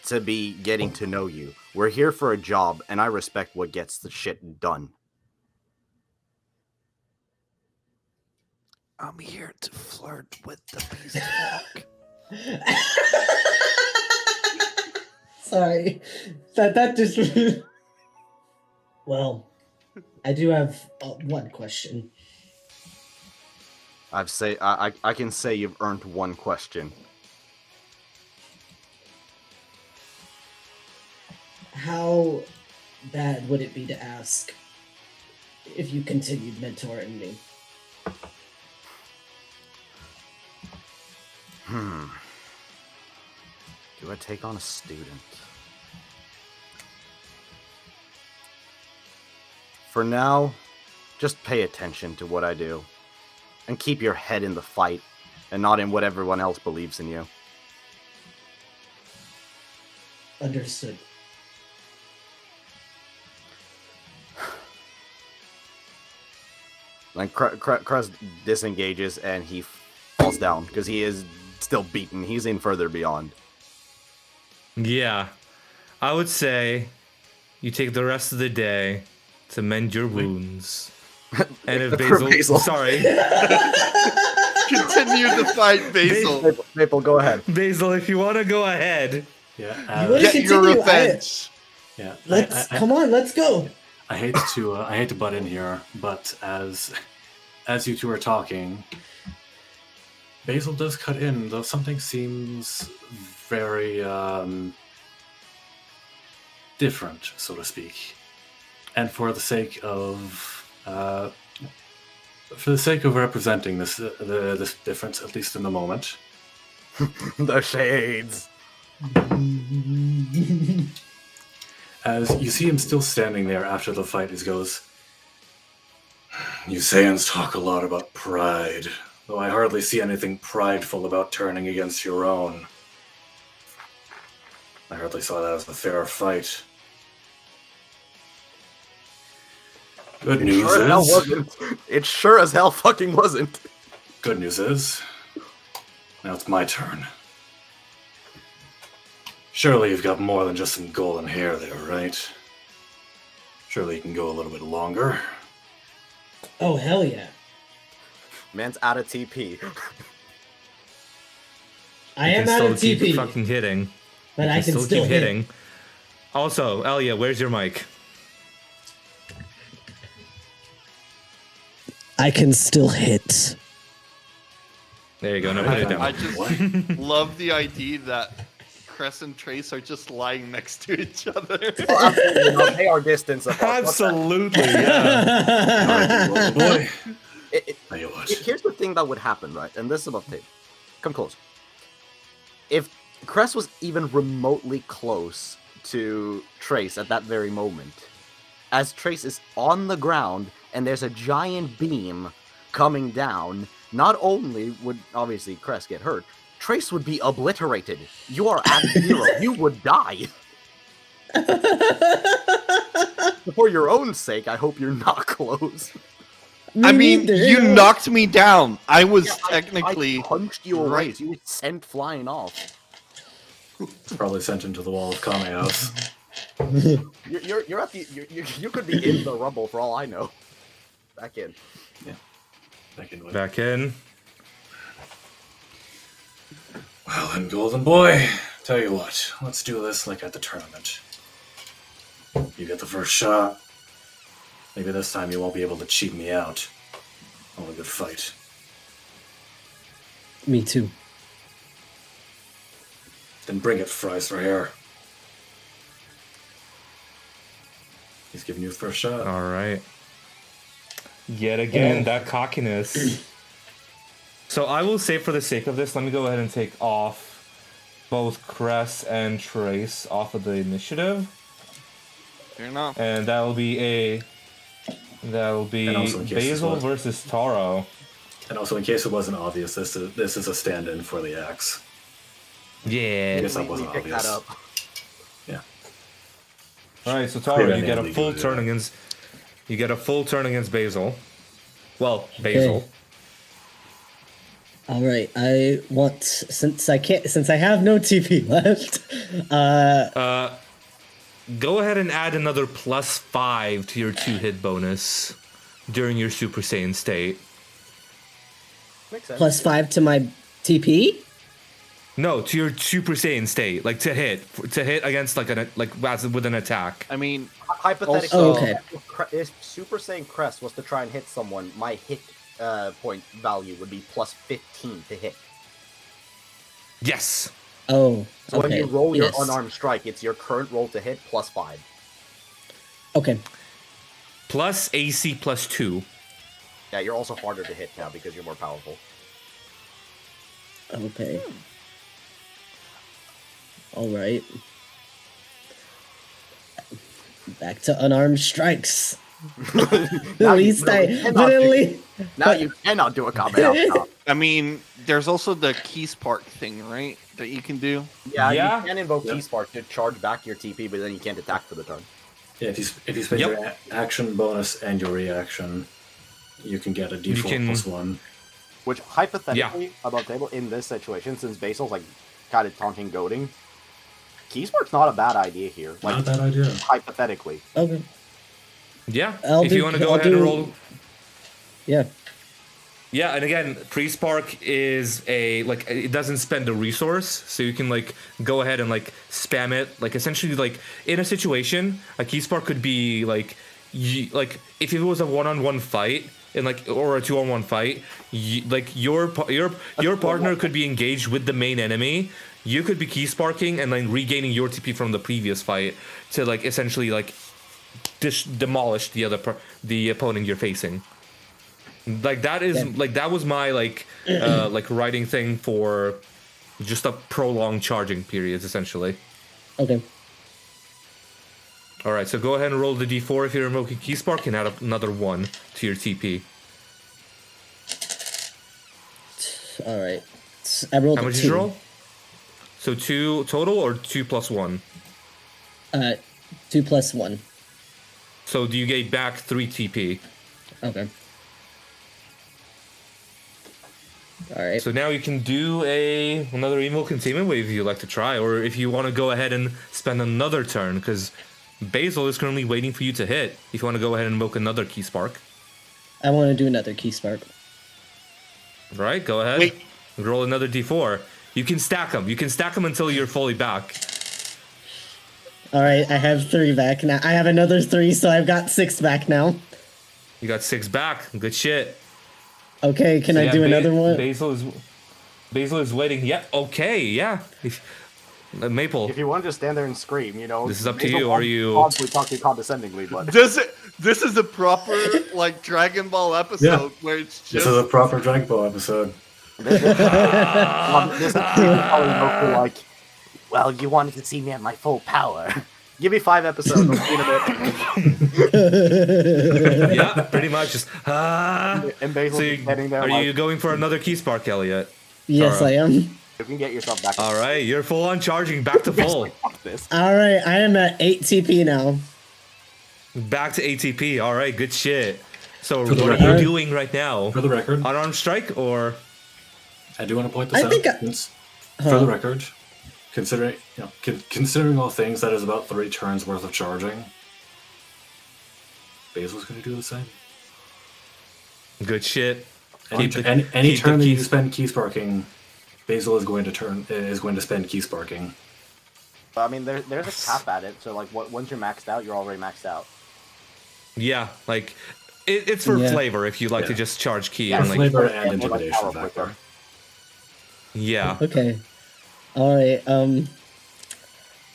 to be getting to know you. We're here for a job, and I respect what gets the shit done. I'm here to flirt with the beast. Sorry, that just. Well, I do have one question. I can say you've earned one question. How bad would it be to ask if you continued mentoring me? Do I take on a student? For now, just pay attention to what I do. And keep your head in the fight, and not in what everyone else believes in you. Understood. Like, Kruz disengages and he falls down, because he is still beaten. He's in further beyond. Yeah. I would say you take the rest of the day to mend your wounds. And if Basil... Sorry. Continue the fight, Basil. Maple, go ahead. Basil, if you want to go ahead. Yeah. You wanna Get your continue? revenge. Yeah. Come on, let's go. I hate to butt in here, but as you two are talking, Basil does cut in, though something seems very different, so to speak. And for the sake of representing this this difference, at least in the moment, The shades. as you see him still standing there after the fight, he goes, "You Saiyans talk a lot about pride, though I hardly see anything prideful about turning against your own. I hardly saw that as a fair fight. Good news Sure as hell is, wasn't. It sure as hell fucking wasn't. good news is, now it's my turn. Surely you've got more than just some golden hair there, right? Surely you can go a little bit longer." Oh, hell yeah. Man's out of TP. I You am can out of still keep TP, fucking hitting. but You I can still keep hit. hitting. Also, Elliot, where's your mic? I can still hit. There you go. Now put it I down. just love the idea that Cress and Trace are just lying next to each other. Oh, absolutely not. They are distance apart. What's that? Absolutely, yeah. Alright, boy. It- Tell you what. Here's the thing that would happen, right? And this is above tape. Come close. If Cress was even remotely close to Trace at that very moment, as Trace is on the ground and there's a giant beam coming down, not only would obviously Cress get hurt, Trace would be obliterated. You are at 0. You would die. For your own sake, I hope you're not close. I mean, neither. you knocked me down. I was Yeah, technically I punched you away. right. You were sent flying off. Probably sent into the wall of Kame House. You're at the you could be in the rubble for all I know. Back in. Back in. Well then, Golden Boy, tell you what, let's do this like at the tournament. You get the first shot. Maybe this time you won't be able to cheat me out. Only a good fight. Me too. Then bring it, fries for hair. He's giving you the first shot. All right. Yet again, that cockiness. So I will say, for the sake of this, let me go ahead and take off both Cress and Trace off of the initiative, Fair enough. and that'll be And also in case this Basil was- versus Taro. And also, in case it wasn't obvious, this is a stand-in for the axe. I Yeah. guess that We wasn't picked obvious. that up. Yeah. All right, so Taro, Clear you get a and full legally turn do that. against. You get a full turn against Basil. Well, Basil. All right. I want since I have no TP left. Go ahead and add another +5 to your 2-hit bonus during your Super Saiyan state. Makes sense. +5 to my TP. No, to your Super Saiyan state, like to hit against like with an attack. I mean, Hypothetically, Oh, okay. if Super Saiyan Crest was to try and hit someone, my hit point value would be +15 to hit. Yes. Oh. So when okay. you roll your Yes. unarmed strike, it's your current roll to hit +5. Okay. Plus AC +2. Yeah, you're also harder to hit now because you're more powerful. Okay. All right. Back to unarmed strikes. At Now you least I really cannot do- literally. Now you cannot do a Kamehameha. I mean, there's also the key spark thing, right? That you can do. Yeah, Yeah. you can invoke Yep. Key Spark to charge back your TP, but then you can't attack for the turn. Yeah, if you spend Yep. your action bonus and your reaction, you can get a D4 can- +1. Which, hypothetically, above table, in this situation, since Basil's, like, kind of taunting, goading, Key Spark's not a bad idea here. Like, Not a bad idea. hypothetically. Okay. Yeah. I'll if do- you want to go I'll ahead and do- roll. Yeah. Yeah, and again, pre-spark is it doesn't spend a resource, so you can like go ahead and like spam it. Like essentially, like in a situation, a key spark could be like if it was a one-on-one fight, in like or a 2-on-1 fight, your partner could be engaged with the main enemy. You could be key sparking and like regaining your TP from the previous fight to like essentially like demolish the opponent you're facing. Like that is like that was my like writing thing for just a prolonged charging periods essentially. Okay. All right, so go ahead and roll the d4 if you're invoking key spark and add another 1 to your TP. All right. I rolled How a much 2. did you roll? So 2 total or 2 plus 1? 2 plus 1. So do you get back 3 TP? Okay. All right. So now you can do another evil containment wave if you'd like to try, or if you want to go ahead and spend another turn, because Basil is currently waiting for you to hit. If you want to go ahead and invoke another key spark. I want to do another key spark. All right, go ahead. Wait. Roll another d4. You can stack them. You can stack them until you're fully back. All right, I have 3 back now. I have another 3, so I've got 6 back now. You got 6 back. Good shit. Okay, can I do another one? Basil is waiting. Yeah. Okay. Yeah. Maple. If you want to just stand there and scream, you know. This is up to Basil you, or you- constantly talk to you condescendingly, but This is a proper like Dragon Ball episode where it's This just is a proper Dragon Ball episode. this is probably mostly like, well, you wanted to see me at my full power. Give me 5 episodes. I'll see you in a bit. Yeah, pretty much. Just And Basil So standing there are like, you going for another key spark, Elliot? Yes, Tara. I am. you can get yourself back. All right, you're full on charging, back to full, Fuck this. All right, I am at 8 TP now. back to ATP. All right, good shit. So For the what are you record- doing right now? For the record, Unarmed strike or? I do want to point this I out. think For the record, considering considering all things, that is about 3 turns worth of charging. Basil's going to do the same. Good shit. Any Keep turn that key- you spend key sparking, Basil is going to spend key sparking. I mean, there's a cap at it, so like, once you're maxed out, you're already maxed out. Yeah, like it's for Yeah. flavor if you'd like to Yeah. just charge key Yeah, and like flavor Yeah, and more like intimidation power factor. quicker. yeah. Okay. All right.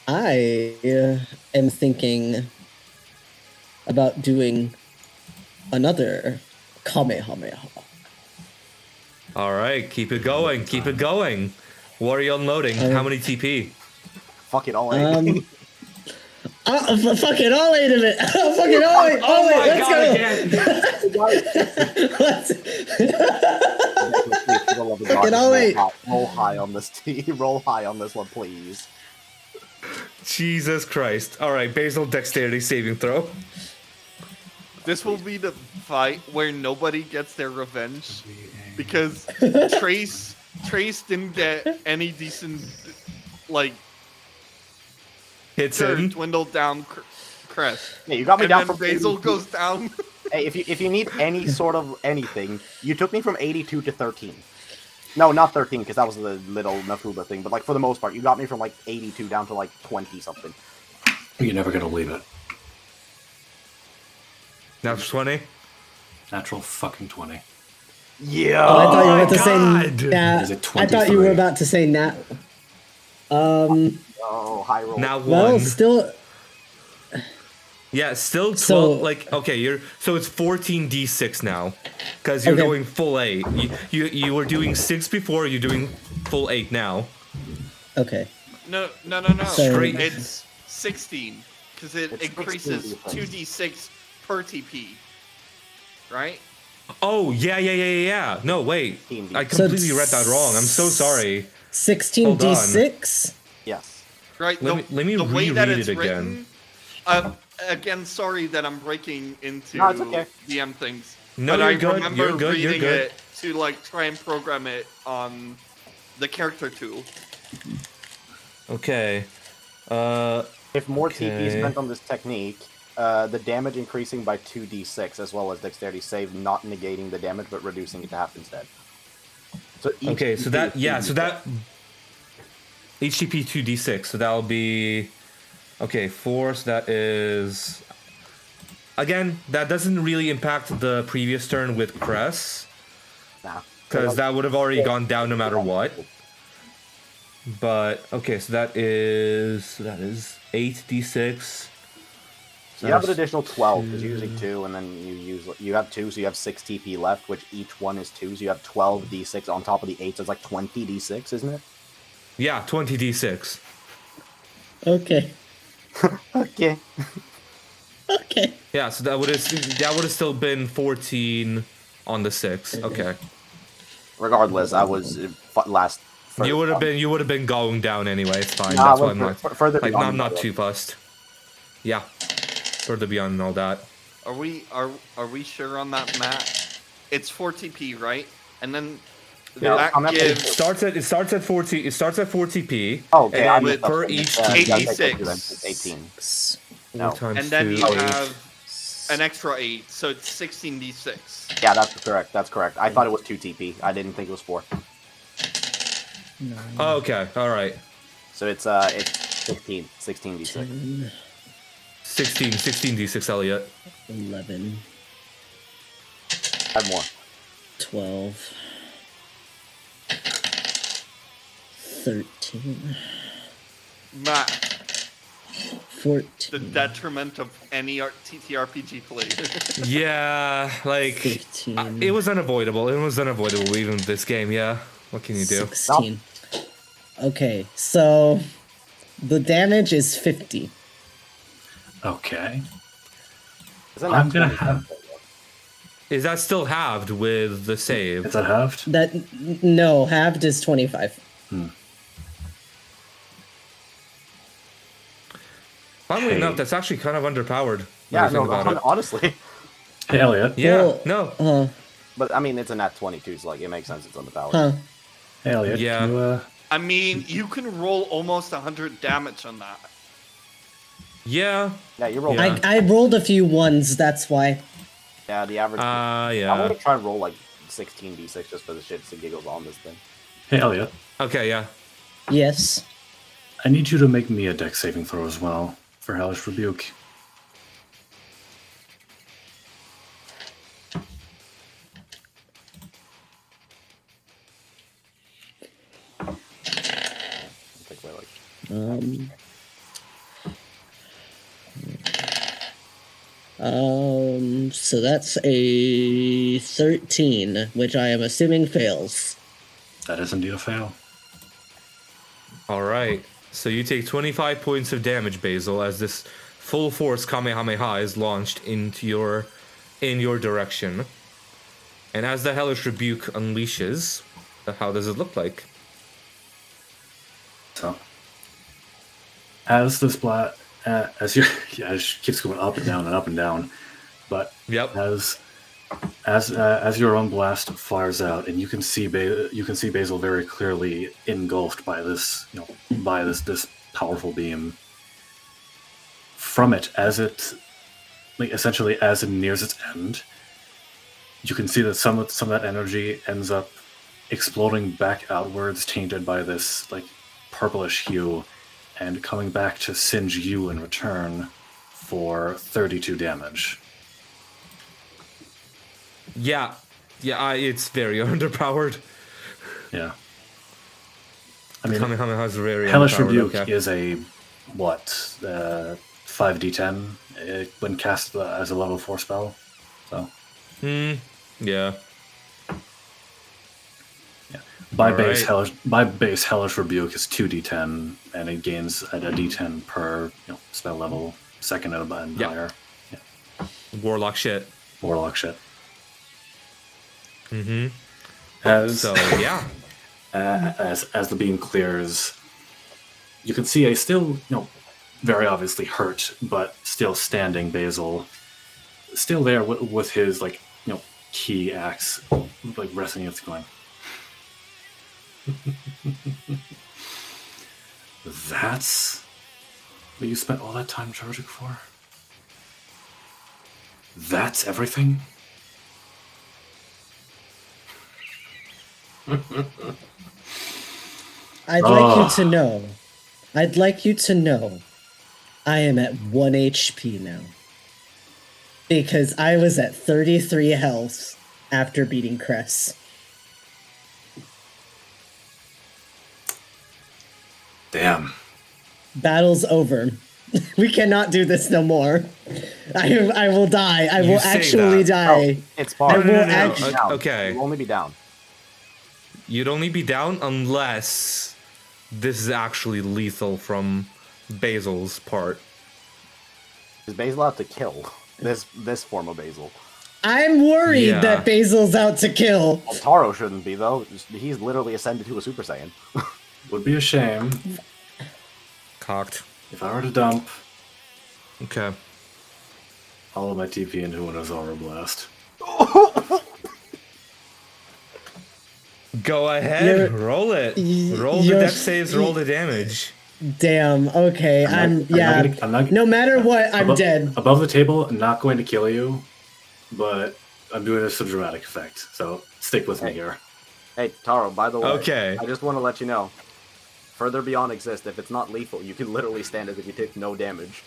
I am thinking about doing another Kamehameha. All right, keep it going, keep it going. What are you unloading? How many TP? Fuck it, all Fuck it, all 8 of it. Fuck it, all 8. All 8. Let's go. Fucking all 8. Roll high on this roll high on this one, please. Jesus Christ! All right, Basil dexterity saving throw. this will be the fight where nobody gets their revenge because Trace didn't get any decent like Hits or in. dwindled down crest. Yeah, you got me And down then from Basil 82. goes down. Hey, if you need any sort of anything, you took me from 82 to 13. No, not 13, because that was the little Nafuba thing. But like for the most part, you got me from like 82 down to like 20 something. You're never going to believe it. Now 20. Natural fucking 20. Yeah. Oh, I thought you were about to God! say nat. Is it I thought you were 23? about to say nat. Oh, high roll. Now Well, 1. still. Yeah, still 12. So- like okay, so it's 14d6 now, because you're Okay. going full 8. You were doing 6 before. You're doing full 8 now. Okay. No. So- Straight- It's 16 because it It's increases 16 2d6 per TP. Right? Oh yeah. No wait, 16D. I So completely read that wrong. I'm so sorry. 16d6. Yes. Right. Let me the way that reread it's it written. Again, sorry that I'm breaking into No, it's okay. DM things. No, but you're I good, remember you're good, you're reading good. it to like try and program it on the character tool. Okay. If more TP is Okay. spent on this technique, the damage increasing by 2d6 as well as dexterity save, not negating the damage but reducing it to half instead. So each Okay, so TP that is yeah, 2d6. so that HTP 2d6, so that'll be okay, 4, so that is again, that doesn't really impact the previous turn with Cress, Nah. because that would have already gone down no matter what. But okay, so that is 8d6. So you have an additional 12 because you're using 2, and then you have 2, so you have 6 TP left, which each one is 2, so you have 12 d6 on top of the 8, so it's like 20 d6, isn't it? Yeah, 20d6. Okay. Okay. Okay. Yeah, so that would have still been 14 on the 6. Okay. Regardless, I was last. You would have been going down anyway. It's fine. Nah, That's I why I'm went not further like beyond I'm not that. too fussed. Yeah, further beyond and all that. Are we sure on that, Matt? It's 4 TP, right? And then Yeah, that I'm at It gives starts at 40. It starts at 40p. Oh, okay. And I then messed up per then. each Yeah, TP. yeah, I take 86. that too then. It's 18. No. 4 times and then 2, you 8. have an extra 8, so it's 16d6. Yeah, that's correct. That's correct. I thought it was 2 TP. I didn't think it was 4. Oh, okay, all right. So it's 16 d6. 16d6, Elliot. 11, Add more. 12, 13, Matt, 14, the detriment of any TTRPG player. Yeah, like 15, it was unavoidable. It was unavoidable even with this game. Yeah, what can you do? 16. Okay, so the damage is 50. Okay. Isn't I'm that gonna 20? have. Is that still halved with the save? Is that halved? No, halved is 25. Funnily Hey. enough, that's actually kind of underpowered. Yeah, When you no, think about it. honestly. Hey, Elliot. Yeah, Well, no. But I mean, it's a nat 22, so like it makes sense. It's underpowered. Huh. Hey, Elliot. Yeah. Can you, I mean, you can roll almost 100 damage on that. Yeah. Yeah, you roll. Yeah. I rolled a few ones, that's why. Yeah, the average. I'm Yeah. gonna try and roll like 16 d6 just for the shits and giggles on this thing. hey, Elliot. Okay, yeah. Yes. I need you to make me a dex saving throw as well for Hellish Rebuke. Take away, like, So that's a 13, which I am assuming fails. That is indeed a fail. All right. So you take 25 points of damage, Basil, as this full force Kamehameha is launched in your direction. And as the Hellish Rebuke unleashes, how does it look like? So, as this as you, yeah, it keeps going up and down and up and down, but Yep. as your own blast fires out, and you can see Basil very clearly engulfed by this, by this powerful beam. From it, as it, like essentially as it nears its end, you can see that some of that energy ends up exploding back outwards, tainted by this like purplish hue, and coming back to singe you in return for 32 damage. Yeah. Yeah, it's very underpowered. Yeah. I mean, Kamehameha is very Hellish underpowered. Rebuke Okay. is a 5d10 when cast as a level 4 spell. So Yeah. by Alright. base Hellish Rebuke is 2d10, and it gains at a d10 per spell level, second and Yeah. higher. Warlock shit. Warlock shit. Mm-hmm. As So yeah. as the beam clears, you can see a still very obviously hurt but still standing Basil, still there with his key axe resting against going. That's what you spent all that time charging for? That's everything? I'd like you to know, I am at 1 HP now. Because I was at 33 health after beating Cress. Damn. Battle's over. We cannot do this no more. I will die. I You will say actually that. die. It's I far. will no. actually. Down. Okay. You'll only be down. You'd only be down unless this is actually lethal from Basil's part. Because Basil have to kill this form of Basil. I'm worried Yeah. that Basil's out to kill. Well, Taro shouldn't be though. He's literally ascended to a Super Saiyan. Would be a shame Cocked. if I were to dump Okay. all of my TP into an Azara Blast. Go ahead, You're- roll it. Roll the you're- dex saves, roll the damage. Damn. Okay. I'm not- No matter what, I'm above, dead. Above the table, I'm not going to kill you, but I'm doing this for dramatic effect. So stick with me here. Hey, Taro, by the way, Okay. I just want to let you know, Further Beyond exists. If it's not lethal, you can literally stand as if you take no damage.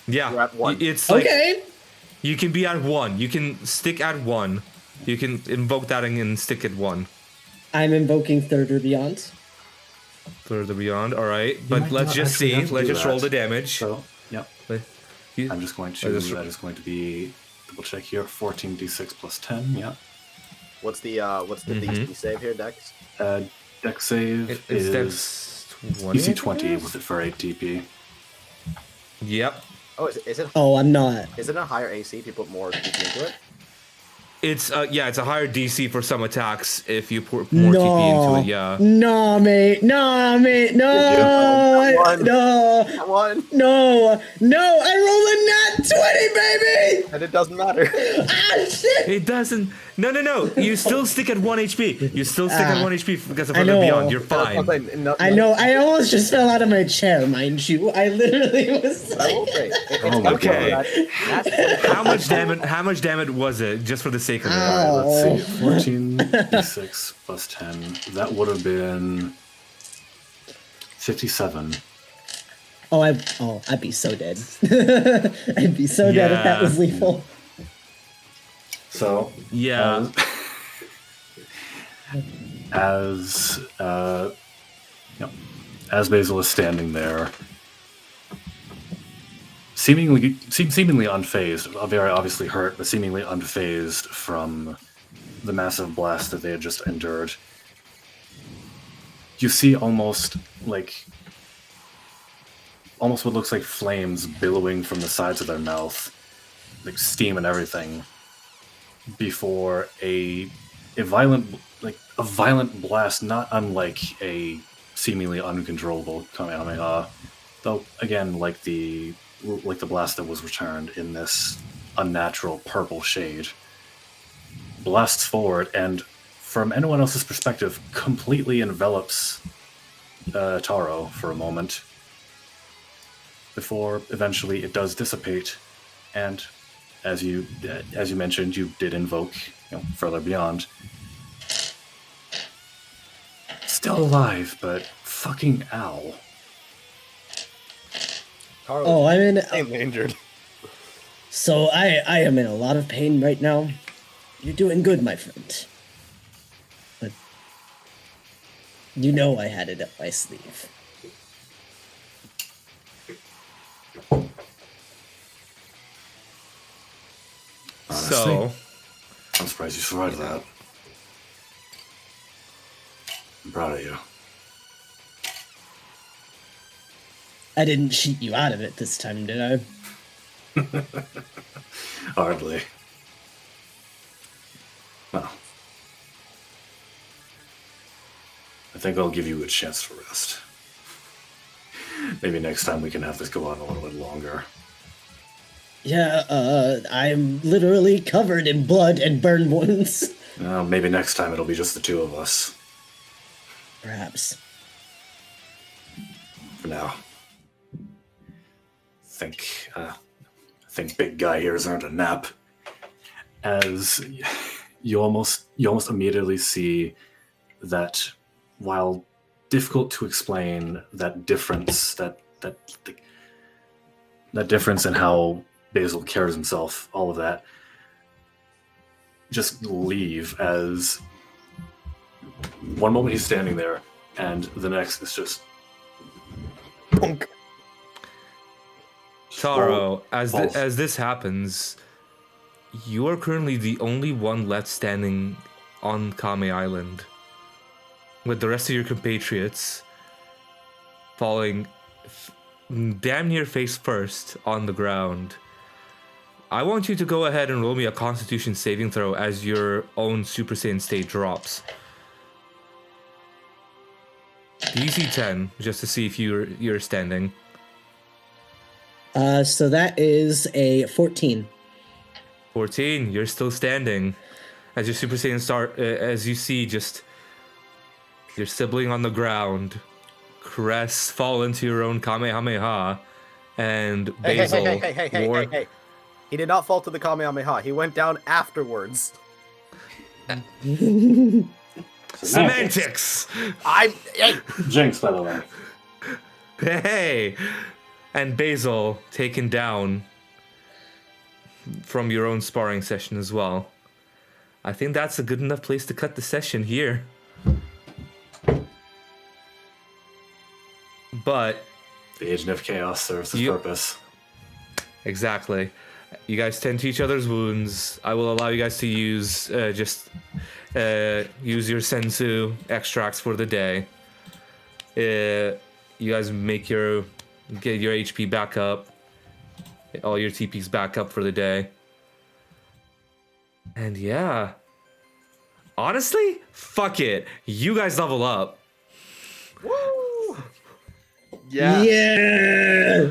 Yeah. You're at 1. It's like Okay. you can be at 1. You can stick at 1. You can invoke that and stick at 1. I'm invoking Third or Beyond. Further beyond, alright. But might let's not just actually see. have to Let's do just roll that. the damage. So, yep. You- I'm just going to. That is going to be double check here. 14d6 plus 10. Yeah. What's the DC save here, Dex? Dex save It's is dex 20. DC 20 with it for 8 TP. Yep. Oh, is it Oh, I'm not. a higher AC if you put more TP into it? It's it's a higher DC for some attacks if you put more TP into it. Yeah. No, mate. No, mate. No. One. No. One. No. No. I rolled a nat 20, baby. And it doesn't matter. Ah, shit. It doesn't. No. You still stick at 1 HP. You still stick at 1 HP because of I Further know. Beyond. You're fine. I know. I almost just fell out of my chair, mind you. I literally was. I will say. Oh my Okay. god. How much damage was it? Just for the sake of it. Ow. Let's see. 14d6 plus 10. That would have been 57. I'd be so dead. I'd be so dead if that was Yeah. lethal. So, Yeah. as Basil is standing there, seemingly unfazed, very obviously hurt, but seemingly unfazed from the massive blast that they had just endured. You see almost what looks like flames billowing from the sides of their mouth, like steam and everything, before a violent blast, not unlike a seemingly uncontrollable Kamehameha, though again like the blast that was returned in this unnatural purple shade, blasts forward and, from anyone else's perspective, completely envelops Taro for a moment before eventually it does dissipate. And as you mentioned, you did invoke Further Beyond. Still alive, but fucking ow. Oh, I'm injured. So I am in a lot of pain right now. You're doing good, my friend. But you know I had it up my sleeve. Honestly, So, I'm surprised you survived that. I'm proud of you. I didn't cheat you out of it this time, did I? Hardly. Well, I think I'll give you a chance to rest. Maybe next time we can have this go on a little bit longer. Yeah, I'm literally covered in blood and burn wounds. Maybe next time it'll be just the two of us. Perhaps. For now. I think big guy here has earned a nap. As you almost immediately see that, while difficult to explain, that difference in how Basil carries himself, all of that, just leave as one moment he's standing there, and the next is just. Taro, as falls. as this happens, you are currently the only one left standing on Kame Island, with the rest of your compatriots falling damn near face first on the ground. I want you to go ahead and roll me a Constitution saving throw as your own Super Saiyan state drops. DC 10, just to see if you're standing. So that is a 14. 14, you're still standing. As your Super Saiyan start, as you see just your sibling on the ground, Cress fall into your own Kamehameha, and Basil. Hey. He did not fall to the Kamehameha. He went down afterwards. Semantics! Hey. Jinx, by the way. Hey! And Basil taken down from your own sparring session as well. I think that's a good enough place to cut the session here. But The Agent of Chaos serves its purpose. exactly. You guys tend to each other's wounds. I will allow you guys to use use your sensu extracts for the day. You guys get your HP back up, all your TPs back up for the day. And yeah, honestly, fuck it. You guys level up. Woo! Yeah. Yeah.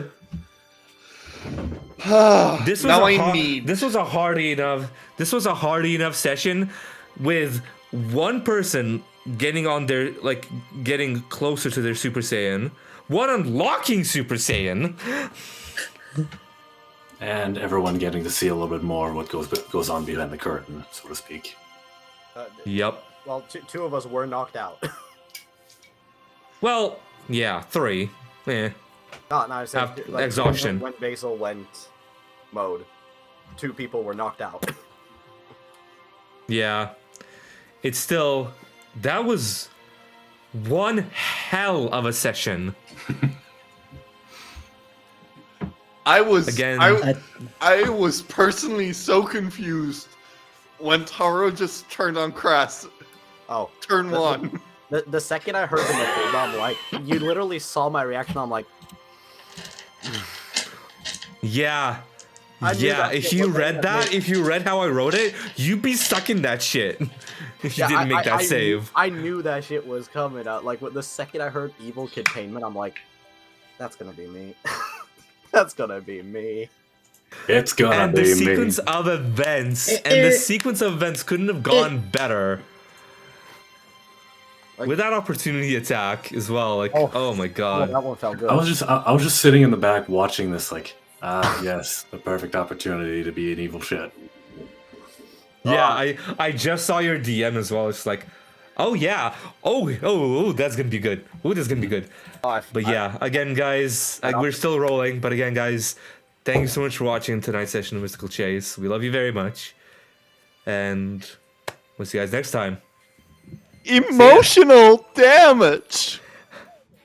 This was Now a I har- need. This was a hardy enough session with one person getting on their getting closer to their Super Saiyan, one unlocking Super Saiyan. And everyone getting to see a little bit more what goes on behind the curtain, so to speak. Yep. Well, two of us were knocked out. Well, yeah, 3. Eh. No, I said After exhaustion. When Basil went mode, 2 people were knocked out. Yeah. It's still, that was one hell of a session. I was Again, I was personally so confused when Taro just turned on Cress. Oh, Turn 1. the second I heard the Matilda, I'm like, you literally saw my reaction. I'm like, yeah. I knew Yeah, that if shit you was read gonna that, hit. if you read how I wrote it, you'd be stuck in that shit. If you yeah, didn't make that save. I knew that shit was coming out. Like, the second I heard evil containment, I'm like, that's gonna be me. That's gonna be me. It's gonna And be the me. sequence of events, couldn't have gone better. With that opportunity attack as well, oh my Oh, god. that one felt good. I was just sitting in the back watching this, like, yes, the perfect opportunity to be an evil shit. Yeah, I just saw your DM as well. It's like, oh yeah, oh, that's gonna be good. Oh, that's gonna be good. But yeah, again, guys, we're still rolling. But again, guys, thank you so much for watching tonight's session of Mystical Chase. We love you very much, and we'll see you guys next time. Emotional damage.